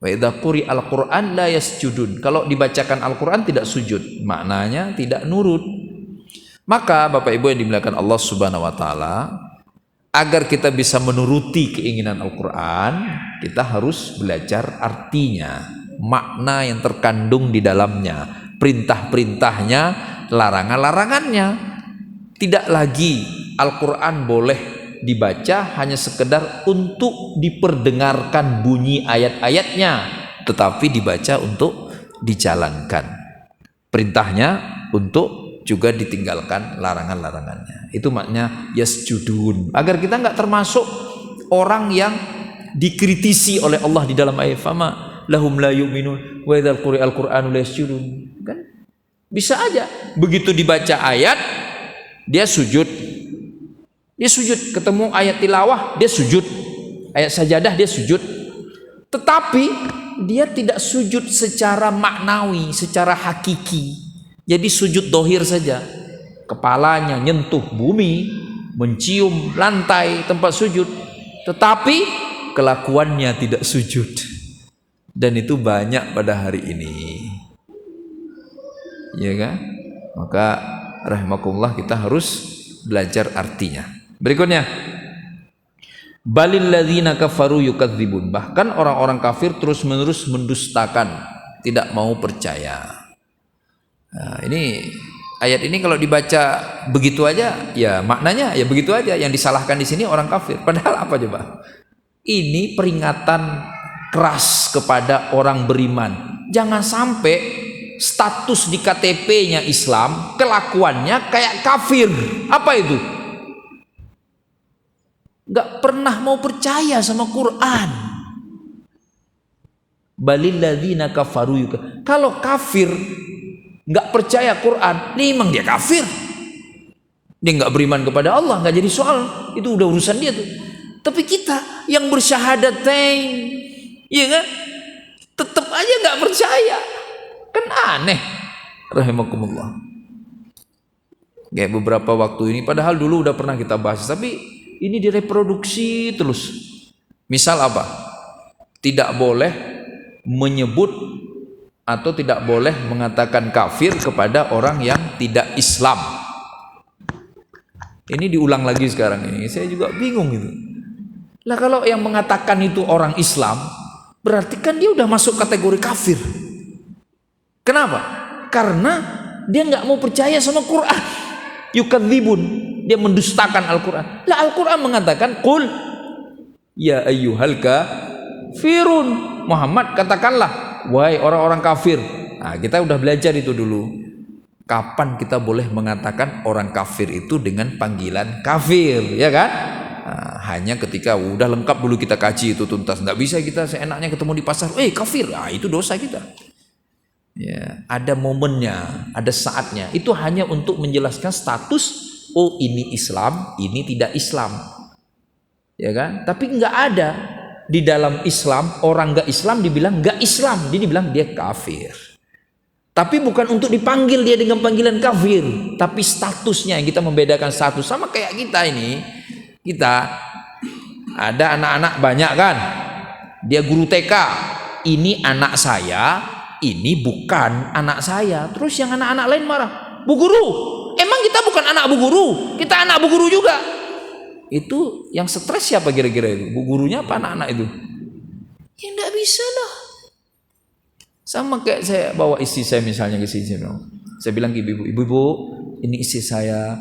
Wa idza quri'al Qur'an la yasjudun. Kalau dibacakan Al-Qur'an tidak sujud. Maknanya tidak nurut. Maka Bapak Ibu yang dimuliakan Allah Subhanahu wa taala, agar kita bisa menuruti keinginan Al-Quran, kita harus belajar artinya, makna yang terkandung di dalamnya, perintah-perintahnya, larangan-larangannya. Tidak lagi Al-Quran boleh dibaca hanya sekedar untuk diperdengarkan bunyi ayat-ayatnya, tetapi dibaca untuk dijalankan. Perintahnya untuk juga ditinggalkan larangan-larangannya. Itu maknanya yasjudun. Agar kita enggak termasuk orang yang dikritisi oleh Allah di dalam ayat fama lahum la yu'minun wa idzal quri'al qur'anu la yasjudun. Kan? Bisa aja begitu dibaca ayat dia sujud. Dia sujud, ketemu ayat tilawah dia sujud. Ayat sajadah dia sujud. Tetapi dia tidak sujud secara maknawi, secara hakiki. Jadi sujud dohir saja, kepalanya nyentuh bumi, mencium lantai tempat sujud, tetapi kelakuannya tidak sujud. Dan itu banyak pada hari ini, ya kan? Maka rahimakumullah kita harus belajar artinya. Berikutnya, balil ladzina kafaru yukadzibun. Bahkan orang-orang kafir terus-menerus mendustakan, tidak mau percaya. Nah, ini ayat ini kalau dibaca begitu aja, ya maknanya ya begitu aja. Yang disalahkan di sini orang kafir. Padahal apa coba? Ini peringatan keras kepada orang beriman. Jangan sampai status di KTP-nya Islam, kelakuannya kayak kafir. Apa itu? Gak pernah mau percaya sama Quran. Balil ladzina kafaru. Kalau kafir nggak percaya Quran, ini memang dia kafir. Dia nggak beriman kepada Allah, nggak jadi soal. Itu udah urusan dia tuh. Tapi kita yang bersyahadatain, iya kan? Tetap aja nggak percaya. Kan aneh. Rahimakumullah. Kayak beberapa waktu ini, padahal dulu udah pernah kita bahas, tapi ini direproduksi terus. Misal apa? Tidak boleh menyebut atau tidak boleh mengatakan kafir kepada orang yang tidak Islam. Ini diulang lagi sekarang ini. Saya juga bingung gitu. Lah kalau yang mengatakan itu orang Islam, berarti kan dia udah masuk kategori kafir. Kenapa? Karena dia nggak mau percaya sama Quran. Yukadzibun. Dia mendustakan Al-Quran. Lah Al-Quran mengatakan qul ya ayyuhal kafirun. Muhammad katakanlah, wahai orang-orang kafir. Nah, kita udah belajar itu dulu. Kapan kita boleh mengatakan orang kafir itu dengan panggilan kafir, ya kan? Nah, hanya ketika udah lengkap dulu kita kaji itu tuntas. Nggak bisa kita seenaknya ketemu di pasar, kafir. Nah, itu dosa kita. Ya, ada momennya, ada saatnya. Itu hanya untuk menjelaskan status. Oh, ini Islam, ini tidak Islam, ya kan? Tapi nggak ada. Di dalam Islam, orang gak Islam dibilang gak Islam, dia dibilang dia kafir. Tapi bukan untuk dipanggil dia dengan panggilan kafir, tapi statusnya yang kita membedakan status. Sama kayak kita ini, kita ada anak-anak banyak kan, dia guru TK, ini anak saya, ini bukan anak saya. Terus yang anak-anak lain marah, Bu Guru, emang kita bukan anak Bu Guru, kita anak Bu Guru juga. Itu yang stres siapa kira-kira itu? Bu gurunya apa anak-anak itu? Ya enggak bisa lah. Sama kayak saya bawa istri saya misalnya ke sini. Saya bilang ke ibu-ibu, ini istri saya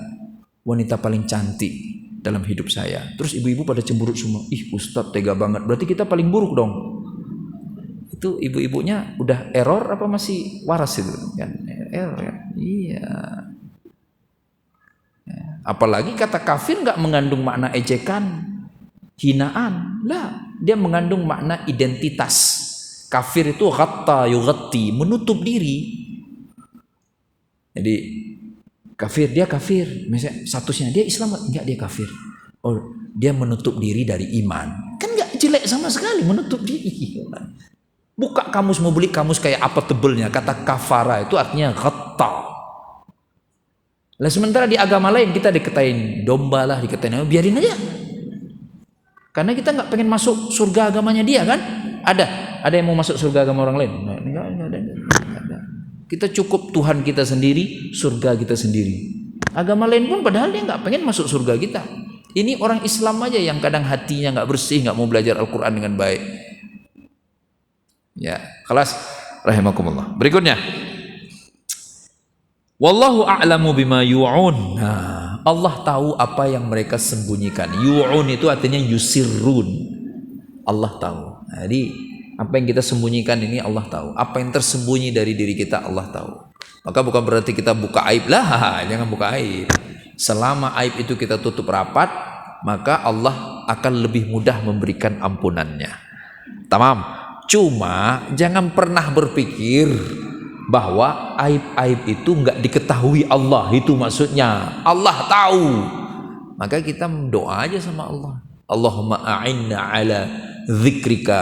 wanita paling cantik dalam hidup saya. Terus ibu-ibu pada cemberut semua. Ih Ustadz tega banget. Berarti kita paling buruk dong. Itu ibu-ibunya udah error apa masih waras itu? Kan? Error kan? Iya. Apalagi kata kafir nggak mengandung makna ejekan, hinaan. Lah, dia mengandung makna identitas. Kafir itu ghatta yughatti, menutup diri. Jadi kafir, dia kafir. Misalnya statusnya dia Islam, enggak, dia kafir. Oh, dia menutup diri dari iman. Kan enggak jelek sama sekali menutup diri. Buka kamus, mau beli kamus kayak apa tebelnya. Kata kafara itu artinya ghatta. Lah sementara di agama lain kita dikatain domba lah, dikatain biarin aja. Karena kita nggak pengen masuk surga agamanya dia kan? Ada yang mau masuk surga agama orang lain? Enggak ada. Kita cukup Tuhan kita sendiri, surga kita sendiri. Agama lain pun padahal dia nggak pengen masuk surga kita. Ini orang Islam aja yang kadang hatinya nggak bersih, nggak mau belajar Al-Quran dengan baik. Ya, kelas rahimakumullah. Berikutnya, wallahu a'lamu bima yu'un. Nah, Allah tahu apa yang mereka sembunyikan. Yu'un itu artinya yusirrun. Allah tahu. Nah, jadi apa yang kita sembunyikan ini Allah tahu. Apa yang tersembunyi dari diri kita Allah tahu. Maka bukan berarti kita buka aib lah, jangan buka aib. Selama aib itu kita tutup rapat, maka Allah akan lebih mudah memberikan ampunannya. Tamam. Cuma jangan pernah berpikir bahwa aib-aib itu enggak diketahui Allah, itu maksudnya. Allah tahu. Maka kita doa aja sama Allah. Allahumma a'inna ala dzikrika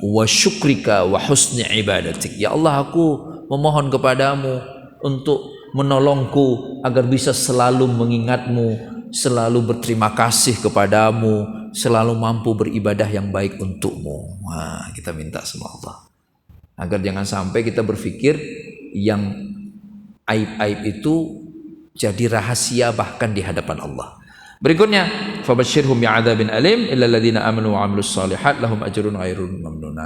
wa syukrika wa husni ibadatik. Ya Allah, aku memohon kepadamu untuk menolongku agar bisa selalu mengingatmu, selalu berterima kasih kepadamu, selalu mampu beribadah yang baik untukmu. Nah, kita minta sama Allah agar jangan sampai kita berpikir yang aib-aib itu jadi rahasia bahkan di hadapan Allah. Berikutnya, fabashshirhum bi'adzabin alim illal ladzina amanu wa 'amilus shalihat lahum ajrun ghairu mamnun.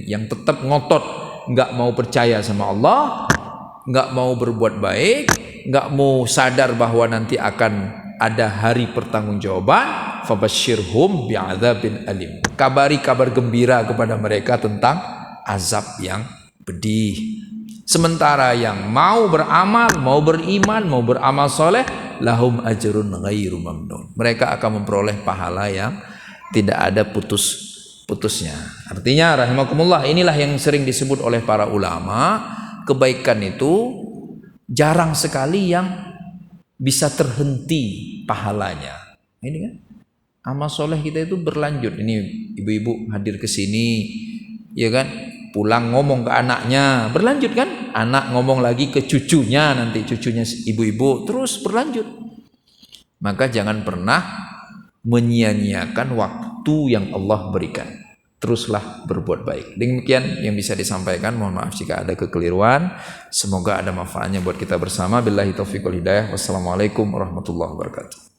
Yang tetap ngotot enggak mau percaya sama Allah, enggak mau berbuat baik, enggak mau sadar bahwa nanti akan ada hari pertanggungjawaban, fabashshirhum bi'adzabin alim. Kabari kabar gembira kepada mereka tentang azab yang pedih. Sementara yang mau beramal, mau beriman, mau beramal soleh, lahum ajrun ghairu mamnun. Mereka akan memperoleh pahala yang tidak ada putus-putusnya. Artinya rahimakumullah, inilah yang sering disebut oleh para ulama, kebaikan itu jarang sekali yang bisa terhenti pahalanya. Ini kan amal soleh kita itu berlanjut. Ini ibu-ibu hadir ke sini, ya kan? Pulang ngomong ke anaknya, berlanjut kan? Anak ngomong lagi ke cucunya, nanti cucunya ibu-ibu, terus berlanjut. Maka jangan pernah menyia-nyiakan waktu yang Allah berikan. Teruslah berbuat baik. Demikian yang bisa disampaikan. Mohon maaf jika ada kekeliruan. Semoga ada manfaatnya buat kita bersama. Billahi taufiq wal hidayah. Wassalamualaikum warahmatullahi wabarakatuh.